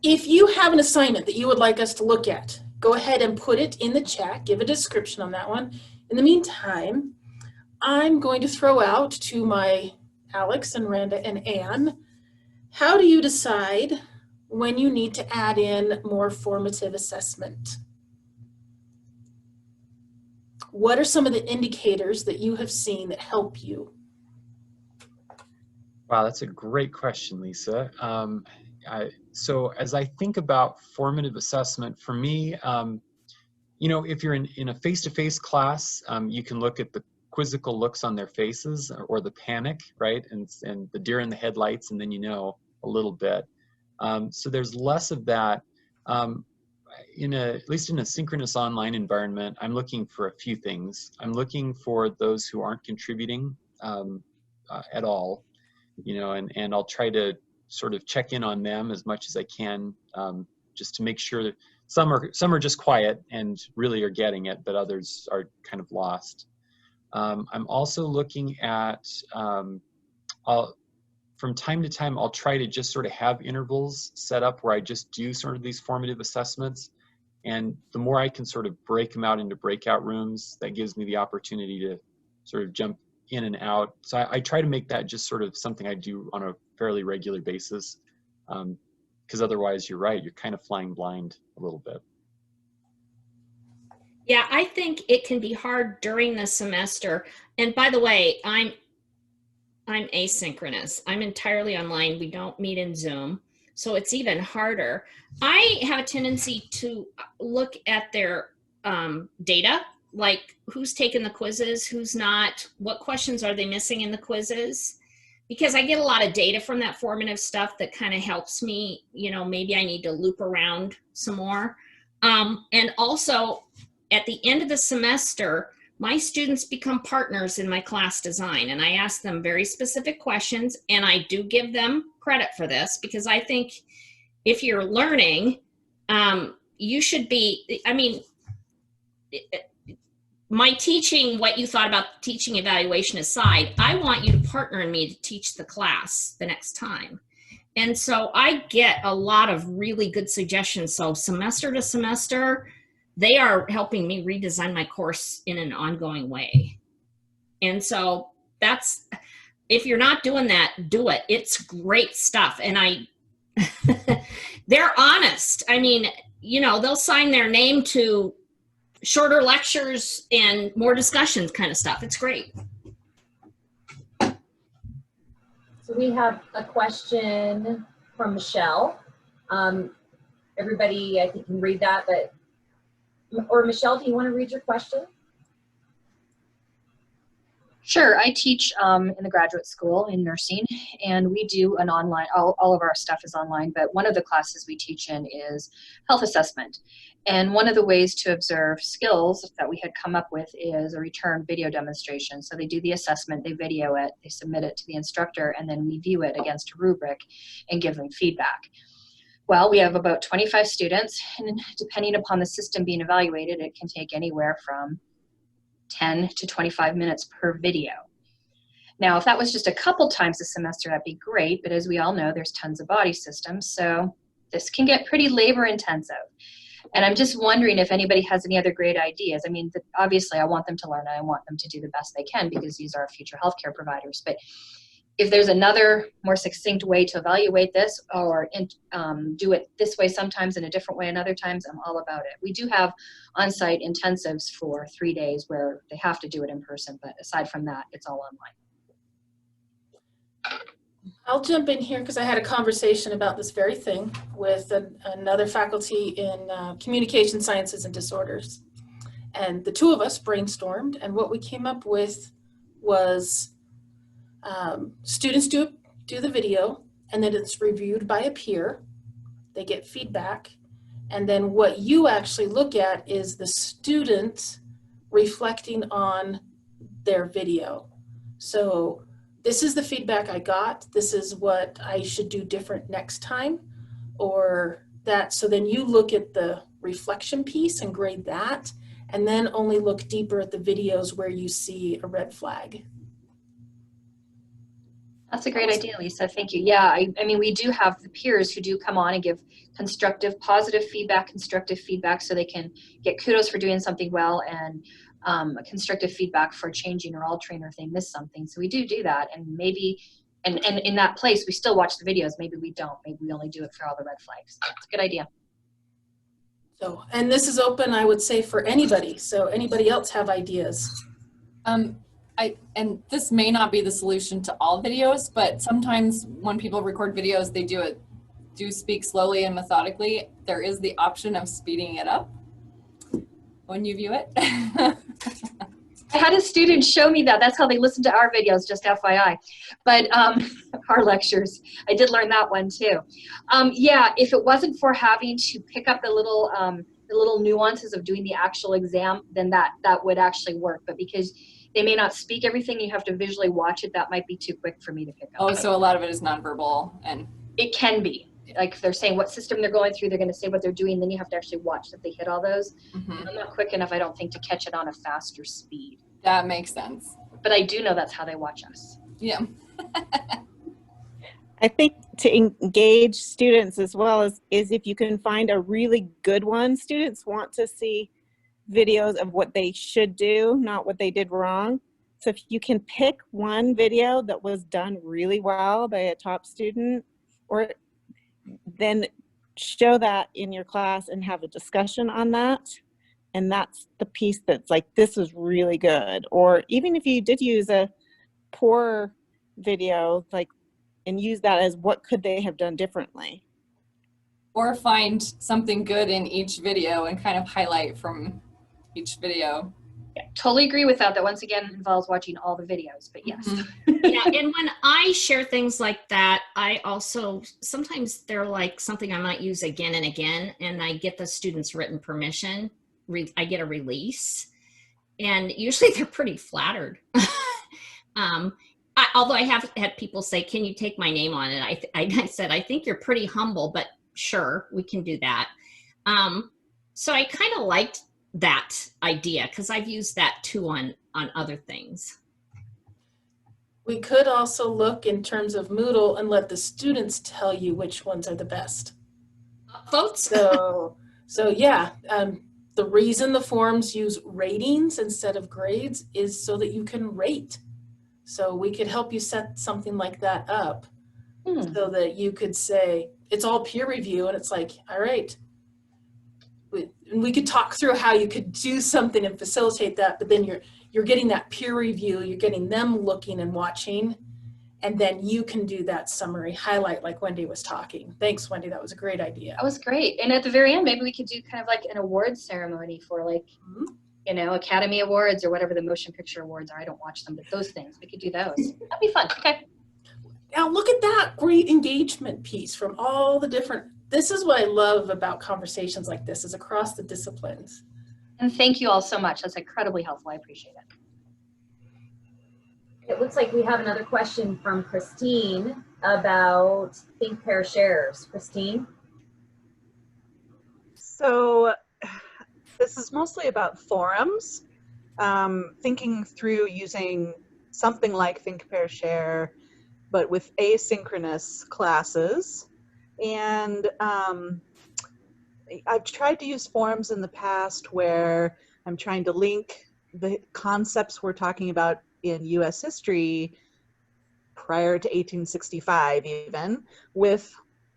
if you have an assignment that you would like us to look at, go ahead and put it in the chat, give a description on that one. In the meantime, I'm going to throw out to my Alex and Randa and Anne, how do you decide when you need to add in more formative assessment? What are some of the indicators that you have seen that help you? Wow, that's a great question, Lisa. So as I think about formative assessment, for me, you know, if you're in a face-to-face class, you can look at the quizzical looks on their faces or the panic, right? And the deer in the headlights, and then you know. a little bit. So there's less of that. At least in a synchronous online environment, I'm looking for a few things. I'm looking for those who aren't contributing at all, and I'll try to sort of check in on them as much as I can, just to make sure that some are just quiet and really are getting it, but others are kind of lost. I'm also looking at, from time to time, I'll try to just sort of have intervals set up where I just do sort of these formative assessments. And the more I can sort of break them out into breakout rooms, that gives me the opportunity to sort of jump in and out. So I try to make that just sort of something I do on a fairly regular basis, because otherwise, you're right, you're kind of flying blind a little bit. Yeah, I think it can be hard during the semester. And by the way, I'm asynchronous. I'm entirely online. We don't meet in Zoom. So it's even harder. I have a tendency to look at their data, like who's taken the quizzes, who's not, what questions are they missing in the quizzes? Because I get a lot of data from that formative stuff that kind of helps me, maybe I need to loop around some more. And also at the end of the semester, my students become partners in my class design, and I ask them very specific questions, and I do give them credit for this, because I think if you're learning, you should be, my teaching, what you thought about teaching evaluation aside, I want you to partner in me to teach the class the next time. And so I get a lot of really good suggestions. So semester to semester, they are helping me redesign my course in an ongoing way. And so if you're not doing that, do it. It's great stuff. And they're honest. They'll sign their name to shorter lectures and more discussions kind of stuff. It's great. So we have a question from Michelle. Everybody, I think, can read that, or Michelle, do you want to read your question? Sure. I teach in the graduate school in nursing, and we do an online, all of our stuff is online, but one of the classes we teach in is health assessment. And one of the ways to observe skills that we had come up with is a return video demonstration. So they do the assessment, they video it, they submit it to the instructor, and then we view it against a rubric and give them feedback. Well, we have about 25 students, and depending upon the system being evaluated, it can take anywhere from 10 to 25 minutes per video. Now, if that was just a couple times a semester, that'd be great, but as we all know, there's tons of body systems, so this can get pretty labor intensive. And I'm just wondering if anybody has any other great ideas. Obviously, I want them to learn, and I want them to do the best they can because these are future healthcare providers, but if there's another more succinct way to evaluate this, or do it this way sometimes and a different way and other times, I'm all about it. We do have on-site intensives for 3 days where they have to do it in person, but aside from that, it's all online. I'll jump in here because I had a conversation about this very thing with another faculty in communication sciences and disorders. And the two of us brainstormed, and what we came up with was students do the video, and then it's reviewed by a peer. They get feedback, and then what you actually look at is the student reflecting on their video. So this is the feedback I got. This is what I should do different next time, or that. So then you look at the reflection piece and grade that, and then only look deeper at the videos where you see a red flag. That's a great idea, Lisa. Thank you. Yeah, I mean, we do have the peers who do come on and give constructive, positive feedback, constructive feedback, so they can get kudos for doing something well, and constructive feedback for changing or altering or if they miss something. So we do that, and maybe, and in that place, we still watch the videos. Maybe we don't. Maybe we only do it for all the red flags. That's a good idea. So, and this is open, I would say, for anybody. So anybody else have ideas? And this may not be the solution to all videos, but sometimes when people record videos, they do speak slowly and methodically. There is the option of speeding it up when you view it. I had a student show me that. That's how they listen to our videos, just FYI. But our lectures. I did learn that one too. Yeah, if it wasn't for having to pick up the little nuances of doing the actual exam, then that would actually work. But because they may not speak everything, you have to visually watch it, that might be too quick for me to pick up. Oh, so a lot of it is nonverbal, and it can be. Like if they're saying what system they're going through, they're going to say what they're doing, then you have to actually watch that they hit all those. And I'm not quick enough, I don't think, to catch it on a faster speed. that makes sense. But I do know that's how they watch us. Yeah. I think to engage students as well is if you can find a really good one. Students want to see videos of what they should do, not what they did wrong. So if you can pick one video that was done really well by a top student, or then show that in your class and have a discussion on that. And that's the piece that's like, this was really good. Or even if you did use a poor video, like, and use that as what could they have done differently. Or find something good in each video and kind of highlight from each video. Yeah, totally agree with that. That once again involves watching all the videos, but yes. Yeah, and when I share things like that, I also, sometimes they're like something I might use again and again, and I get the students' written permission. I get a release, and usually they're pretty flattered. Although I have had people say, can you take my name on it? I said, I think you're pretty humble, but sure, we can do that. So I kind of liked that idea because I've used that too on other things. We could also look in terms of Moodle and let the students tell you which ones are the best. Votes. So yeah, the reason the forums use ratings instead of grades is so that you can rate. So we could help you set something like that up so that you could say, it's all peer review, and it's like, all right. And we could talk through how you could do something and facilitate that, but then you're getting that peer review, you're getting them looking and watching, and then you can do that summary highlight like Wendy was talking. Thanks, Wendy, that was a great idea. That was great. And at the very end, maybe we could do kind of like an awards ceremony for like, you know, Academy Awards or whatever the motion picture awards are. I don't watch them, but those things, we could do those. That'd be fun. Okay. Now look at that great engagement piece from all the different, this is what I love about conversations like this, is across the disciplines. And thank you all so much. That's incredibly helpful. I appreciate it. It looks like we have another question from Christine about Think, Pair, Shares. Christine? So this is mostly about forums, thinking through using something like Think, Pair, Share, but with asynchronous classes. And I've tried to use forums in the past where I'm trying to link the concepts we're talking about in US history prior to 1865 even with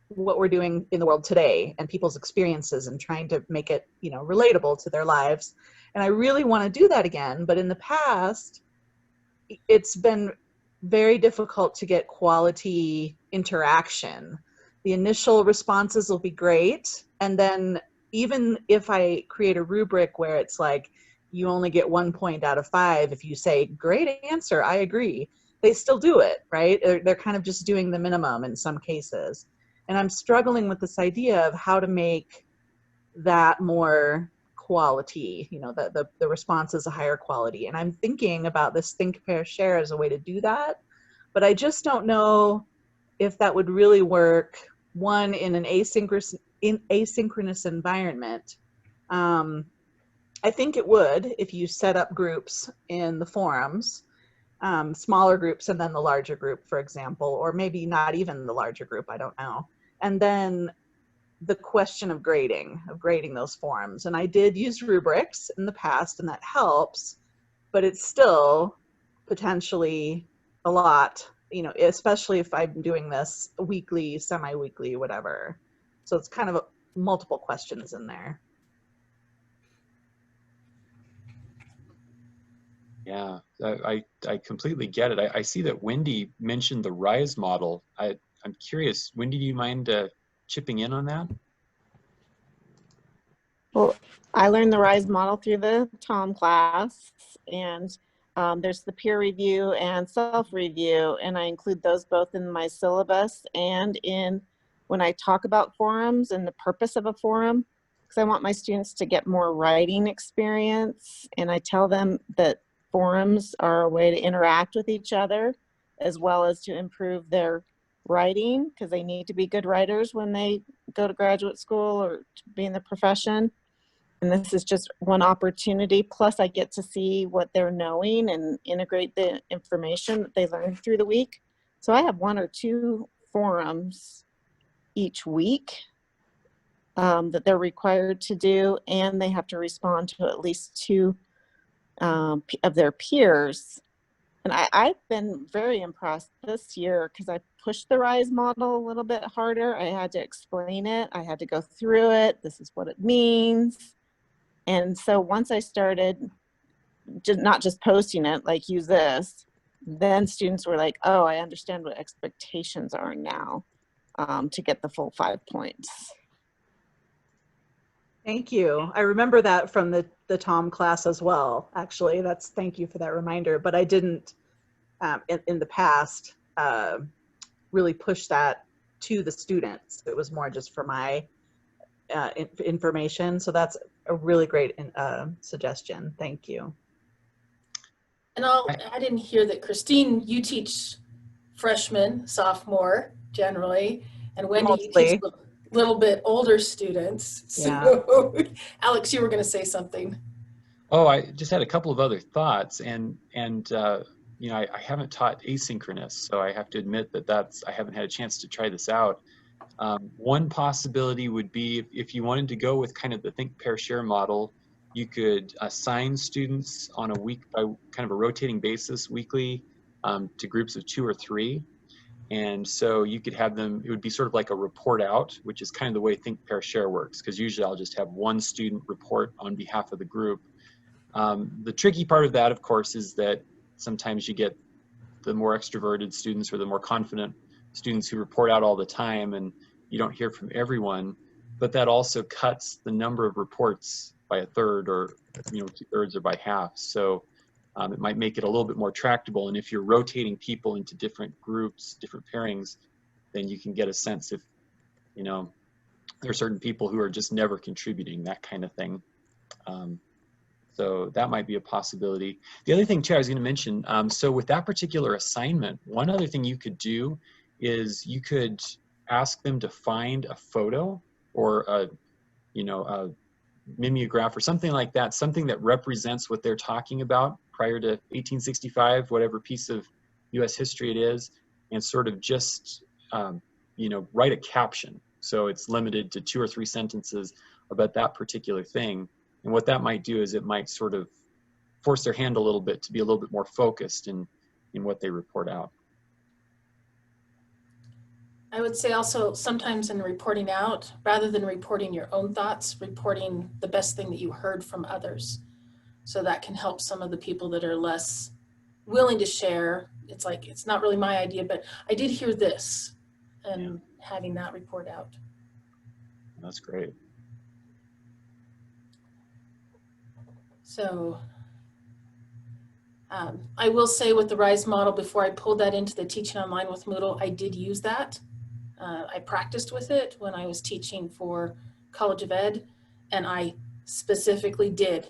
what we're doing in the world today and people's experiences, and trying to make it, you know, relatable to their lives. And I really want to do that again, but in the past it's been very difficult to get quality interaction. The initial responses will be great, and then even if I create a rubric where it's like you only get 1 point out of 5 if you say great answer, I agree, they still do it, right? They're kind of just doing the minimum in some cases. And I'm struggling with this idea of how to make that more quality, you know, the response is a higher quality. And I'm thinking about this Think, Pair, Share as a way to do that, but I just don't know if that would really work, one, in an asynchronous environment. I think it would if you set up groups in the forums, smaller groups and then the larger group, for example, or maybe not even the larger group, I don't know. And then the question of grading those forums. And I did use rubrics in the past, and that helps, but it's still potentially a lot, you know, especially if I'm doing this weekly, semi-weekly, whatever. So it's kind of multiple questions in there. Yeah, I completely get it. I see that Wendy mentioned the RISE model. I'm curious, Wendy, do you mind chipping in on that? Well, I learned the RISE model through the TOM class, and There's the peer review and self-review, and I include those both in my syllabus and in when I talk about forums and the purpose of a forum, because I want my students to get more writing experience, and I tell them that forums are a way to interact with each other as well as to improve their writing, because they need to be good writers when they go to graduate school or to be in the profession. And this is just one opportunity. Plus I get to see what they're knowing and integrate the information that they learn through the week. So I have 1 or 2 forums each week that they're required to do, and they have to respond to at least 2 of their peers. And I've been very impressed this year because I pushed the RISE model a little bit harder. I had to explain it. I had to go through it. This is what it means. And so once I started not just posting it, like use this, then students were like, oh, I understand what expectations are now to get the full 5 points. Thank you. I remember that from the Tom class as well, actually. Thank you for that reminder. But I didn't, in the past, really push that to the students. It was more just for my information. So that's a really great suggestion. Thank you. And I didn't hear that, Christine, you teach freshmen, sophomore generally, and Wendy, Mostly. you teach a little bit older students. So yeah. Alex, you were going to say something. Oh, I just had a couple of other thoughts, and you know, I haven't taught asynchronous, so I have to admit that I haven't had a chance to try this out. One possibility would be if you wanted to go with kind of the think, pair, share model, you could assign students on a week by kind of a rotating basis weekly to groups of 2 or 3. And so you could have them, it would be sort of like a report out, which is kind of the way think, pair, share works, because usually I'll just have one student report on behalf of the group. The tricky part of that, of course, is that sometimes you get the more extroverted students or the more confident students who report out all the time, and you don't hear from everyone. But that also cuts the number of reports by a third, or 2/3, or by half. So it might make it a little bit more tractable. And if you're rotating people into different groups, different pairings, then you can get a sense if there are certain people who are just never contributing, that kind of thing. So that might be a possibility. The other thing too, I was going to mention, so with that particular assignment, one other thing you could do is you could ask them to find a photo or a mimeograph or something like that, something that represents what they're talking about prior to 1865, whatever piece of US history it is, and sort of just write a caption. So it's limited to 2 or 3 sentences about that particular thing. And what that might do is it might sort of force their hand a little bit to be a little bit more focused in what they report out. I would say also sometimes in reporting out, rather than reporting your own thoughts, reporting the best thing that you heard from others. So that can help some of the people that are less willing to share. It's like, it's not really my idea, but I did hear this, and having that report out. That's great. So I will say with the RISE model, before I pulled that into the Teaching Online with Moodle, I did use that. I practiced with it when I was teaching for College of Ed, and I specifically did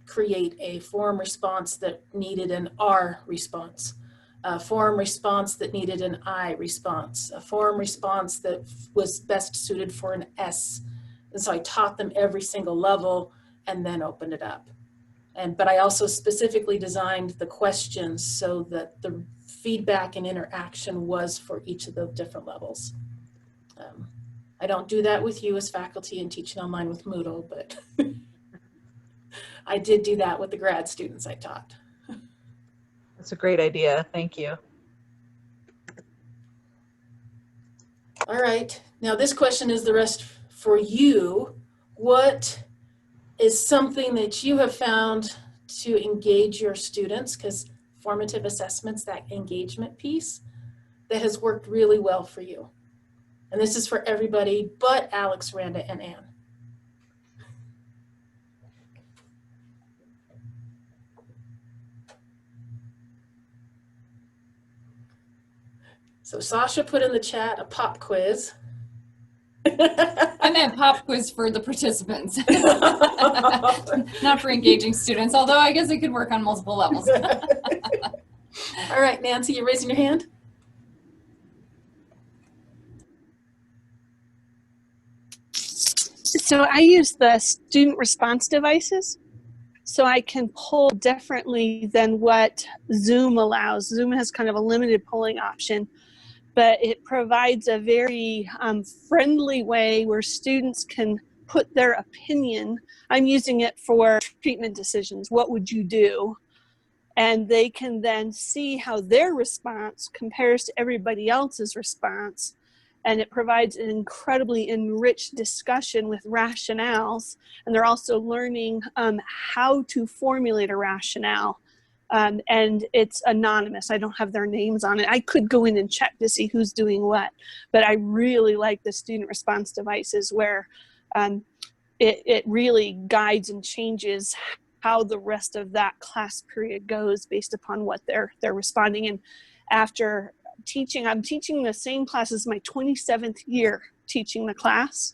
create a forum response that needed an R response, a forum response that needed an I response, a forum response that was best suited for an S. And so I taught them every single level and then opened it up. But I also specifically designed the questions so that the feedback and interaction was for each of the different levels. I don't do that with you as faculty and Teaching Online with Moodle, but I did do that with the grad students I taught. That's a great idea. Thank you. All right. Now this question is the rest for you. What is something that you have found to engage your students, because formative assessment's that engagement piece, that has worked really well for you? And this is for everybody but Alex, Randa, and Anne. So Sasha put in the chat a pop quiz. I meant pop quiz for the participants, not for engaging students, although I guess it could work on multiple levels. All right, Nancy, you raising your hand? So I use the student response devices, so I can poll differently than what Zoom allows. Zoom has kind of a limited polling option, but it provides a very friendly way where students can put their opinion. I'm using it for treatment decisions. What would you do? And they can then see how their response compares to everybody else's response. And it provides an incredibly enriched discussion with rationales. And they're also learning how to formulate a rationale. And it's anonymous. I don't have their names on it. I could go in and check to see who's doing what, but I really like the student response devices where it really guides and changes how the rest of that class period goes based upon what they're responding. And after teaching, I'm teaching the same class as my 27th year teaching the class,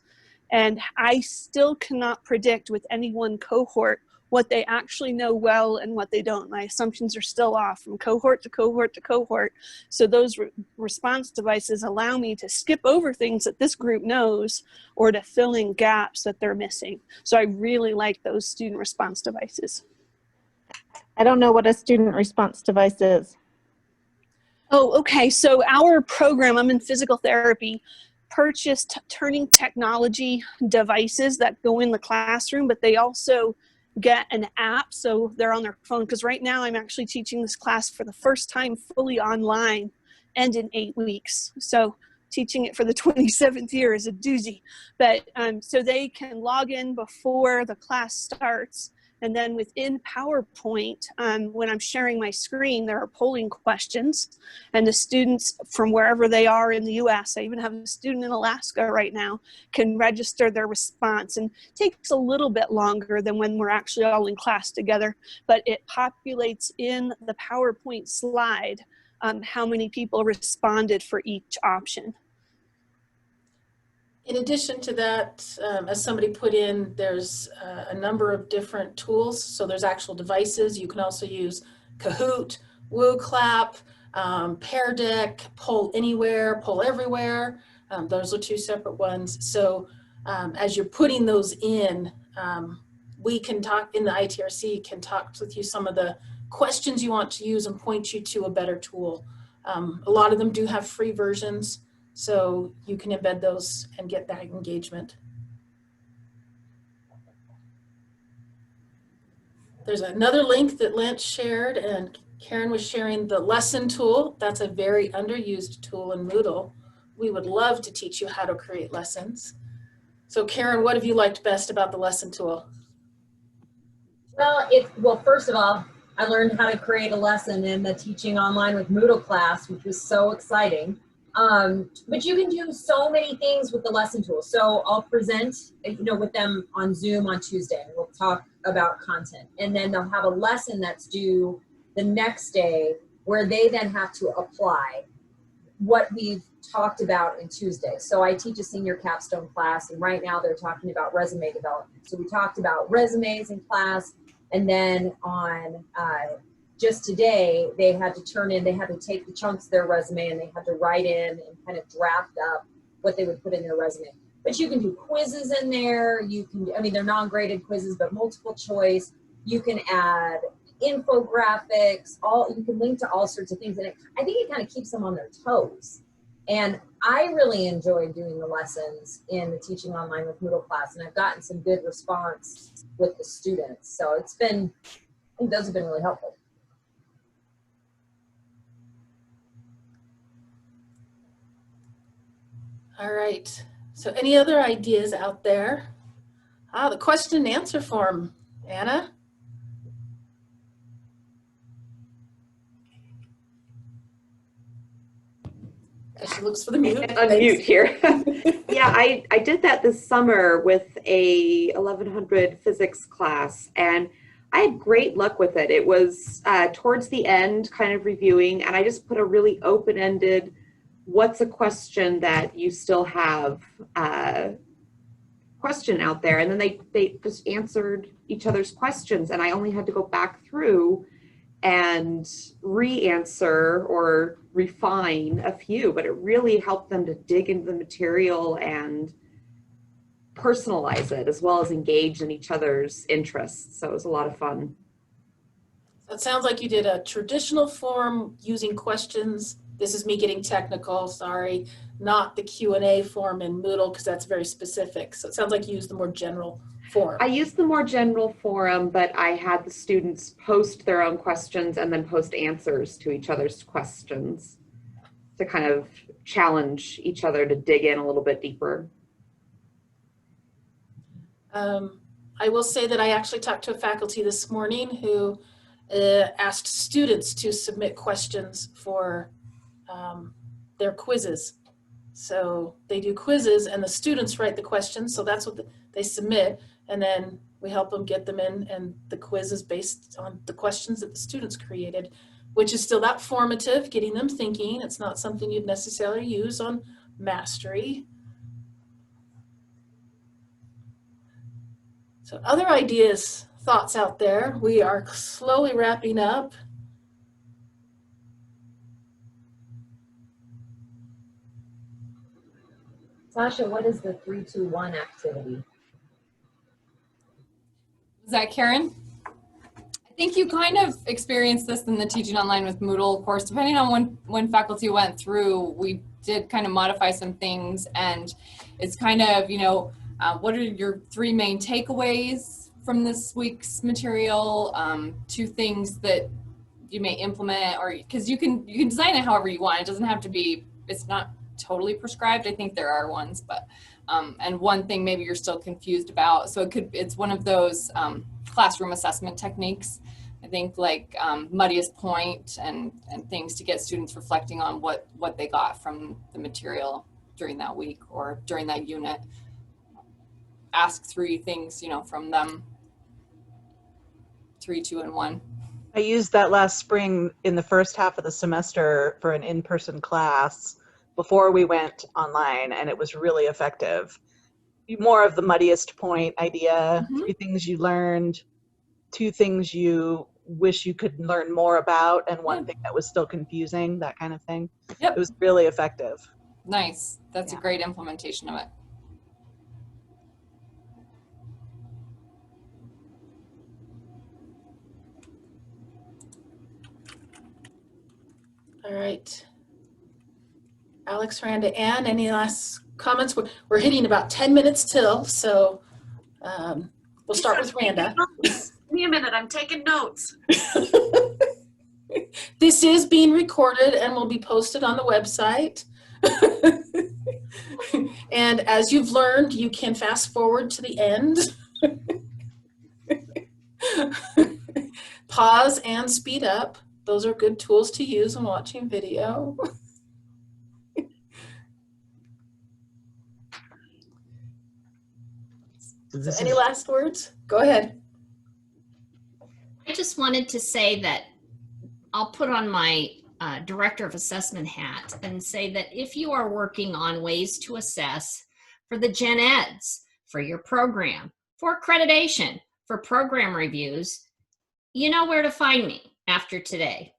and I still cannot predict with any one cohort what they actually know well and what they don't. My assumptions are still off from cohort to cohort to cohort. So those response devices allow me to skip over things that this group knows or to fill in gaps that they're missing. So I really like those student response devices. I don't know what a student response device is. Oh, okay. So our program, I'm in physical therapy, purchased turning technology devices that go in the classroom, but they also get an app so they're on their phone, because right now I'm actually teaching this class for the first time fully online and in 8 weeks. So teaching it for the 27th year is a doozy. But so they can log in before the class starts, and then within PowerPoint, when I'm sharing my screen, there are polling questions, and the students from wherever they are in the US, I even have a student in Alaska right now, can register their response. And it takes a little bit longer than when we're actually all in class together, but it populates in the PowerPoint slide how many people responded for each option. In addition to that, as somebody put in, there's a number of different tools. So there's actual devices. You can also use Kahoot, WooClap, Pear Deck, Poll Anywhere, Poll Everywhere. Those are 2 separate ones. So as you're putting those in, we can talk in the ITRC, can talk with you some of the questions you want to use and point you to a better tool. A lot of them do have free versions, so you can embed those and get that engagement. There's another link that Lance shared, and Karen was sharing the lesson tool. That's a very underused tool in Moodle. We would love to teach you how to create lessons. So Karen, what have you liked best about the lesson tool? Well, first of all, I learned how to create a lesson in the Teaching Online with Moodle class, which was so exciting. But you can do so many things with the lesson tool. So I'll present, with them on Zoom on Tuesday. We'll talk about content, and then they'll have a lesson that's due the next day where they then have to apply what we've talked about in Tuesday. So I teach a senior capstone class, and right now they're talking about resume development. So we talked about resumes in class, and then on just today, they had to take the chunks of their resume and they had to write in and kind of draft up what they would put in their resume. But you can do quizzes in there. You can, they're non-graded quizzes, but multiple choice. You can add infographics, you can link to all sorts of things. And I think it kind of keeps them on their toes. And I really enjoyed doing the lessons in the Teaching Online with Moodle class, and I've gotten some good response with the students. So I think those have been really helpful. All right, so any other ideas out there? The question and answer form, Anna? She looks for the mute. Unmute here. Yeah, I did that this summer with a 1100 physics class, and I had great luck with it. It was towards the end, kind of reviewing, and I just put a really open-ended what's a question that you still have question out there? And then they just answered each other's questions, and I only had to go back through and re-answer or refine a few, but it really helped them to dig into the material and personalize it, as well as engage in each other's interests. So it was a lot of fun. It sounds like you did a traditional form using questions. This is me getting technical, sorry, not the Q&A form in Moodle, because that's very specific. So it sounds like you used the more general form. I used the more general forum, but I had the students post their own questions and then post answers to each other's questions to kind of challenge each other to dig in a little bit deeper. I will say that I actually talked to a faculty this morning who asked students to submit questions for their quizzes. So they do quizzes and the students write the questions, so that's what they submit, and then we help them get them in, and the quiz is based on the questions that the students created, which is still that formative, getting them thinking. It's not something you'd necessarily use on mastery. So other ideas, thoughts out there? We are slowly wrapping up. Sasha, what is the 3-2-1 activity? Is that Karen? I think you kind of experienced this in the Teaching Online with Moodle course. Depending on when faculty went through, we did kind of modify some things, and it's kind of, you know, what are your 3 main takeaways from this week's material? 2 things that you may implement, or because you can design it however you want. It doesn't have to be, it's not totally prescribed. I think there are ones, but and 1 thing maybe you're still confused about. So it's one of those classroom assessment techniques. I think like muddiest point and things to get students reflecting on what they got from the material during that week or during that unit. Ask 3 things, you know, from them. 3, 2, and 1. I used that last spring in the first half of the semester for an in-person class before we went online, and it was really effective. More of the muddiest point idea, 3 things you learned, 2 things you wish you could learn more about, and 1 thing that was still confusing, that kind of thing. Yep. It was really effective. Nice. That's a great implementation of it. All right. Alex, Randa, Ann, any last comments? We're hitting about 10 minutes till, so we'll start with Randa. Give me a minute, I'm taking notes. This is being recorded and will be posted on the website. And as you've learned, you can fast forward to the end. Pause and speed up. Those are good tools to use when watching video. So any last words? Go ahead. I just wanted to say that I'll put on my director of assessment hat and say that if you are working on ways to assess for the gen eds, for your program, for accreditation, for program reviews, you know where to find me after today.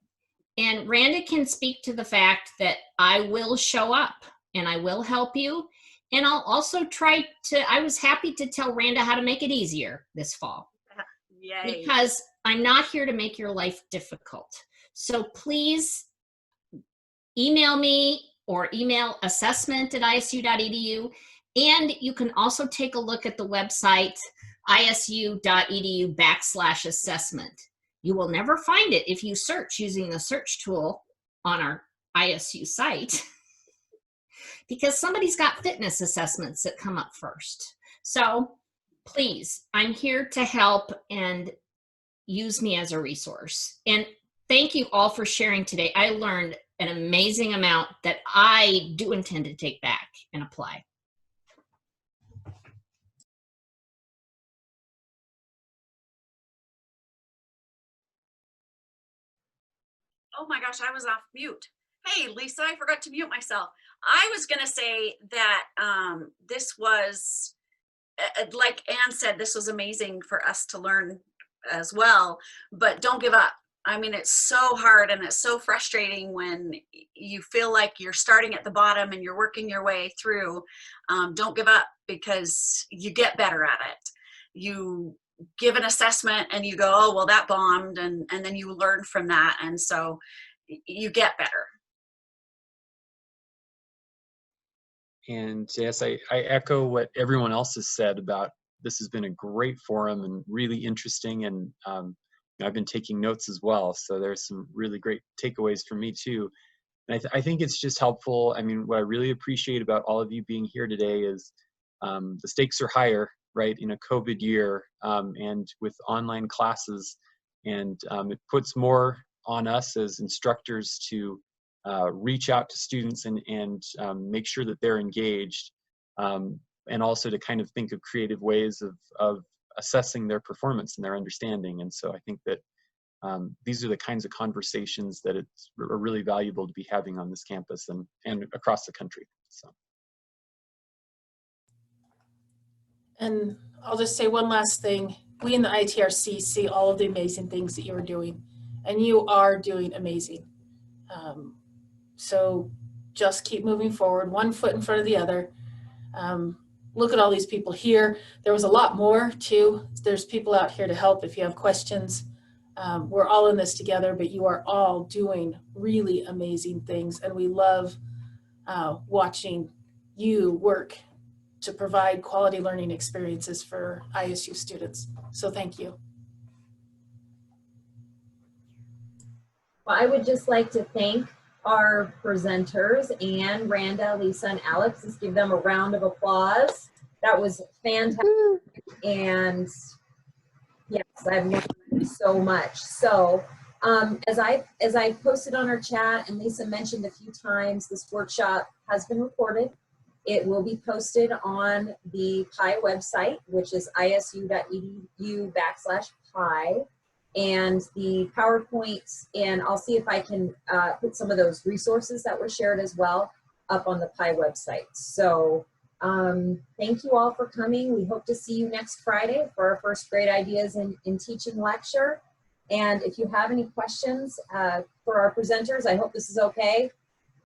And Randa can speak to the fact that I will show up and I will help you. And I'll also try to, I was happy to tell Randa how to make it easier this fall. Yay. Because I'm not here to make your life difficult. So please email me or email assessment@isu.edu. And you can also take a look at the website isu.edu/assessment. You will never find it if you search using the search tool on our ISU site because somebody's got fitness assessments that come up first. So please, I'm here to help and use me as a resource. And thank you all for sharing today. I learned an amazing amount that I do intend to take back and apply. Oh my gosh, I was off mute. Hey, Lisa, I forgot to mute myself. I was going to say that this was, like Anne said, this was amazing for us to learn as well, but don't give up. I mean, it's so hard and it's so frustrating when you feel like you're starting at the bottom and you're working your way through. Don't give up, because you get better at it. You give an assessment and you go, oh, well, that bombed, and then you learn from that. And so you get better. And yes, I echo what everyone else has said about this has been a great forum and really interesting, and I've been taking notes as well, so there's some really great takeaways for me too. And I think it's just helpful. I mean, what I really appreciate about all of you being here today is the stakes are higher, right, in a COVID year, and with online classes, and it puts more on us as instructors to reach out to students and make sure that they're engaged, and also to kind of think of creative ways of assessing their performance and their understanding. And so I think that these are the kinds of conversations that are really valuable to be having on this campus and across the country. So. And I'll just say one last thing. We in the ITRC see all of the amazing things that you are doing, and you are doing amazing. So just keep moving forward, one foot in front of the other. Look at all these people here. There was a lot more too. There's people out here to help if you have questions. We're all in this together, but you are all doing really amazing things, and we love watching you work to provide quality learning experiences for ISU students. So thank you. Well, I would just like to thank our presenters, Anne, Randa, Lisa, and Alex. Let's give them a round of applause. That was fantastic. And yes, I've learned so much. So as I posted on our chat and Lisa mentioned a few times, this workshop has been recorded. It will be posted on the PI website, which is isu.edu/PI. And the PowerPoints, and I'll see if I can put some of those resources that were shared as well up on the PI website. So thank you all for coming. We hope to see you next Friday for our first Great Ideas in Teaching lecture. And if you have any questions for our presenters, I hope this is okay.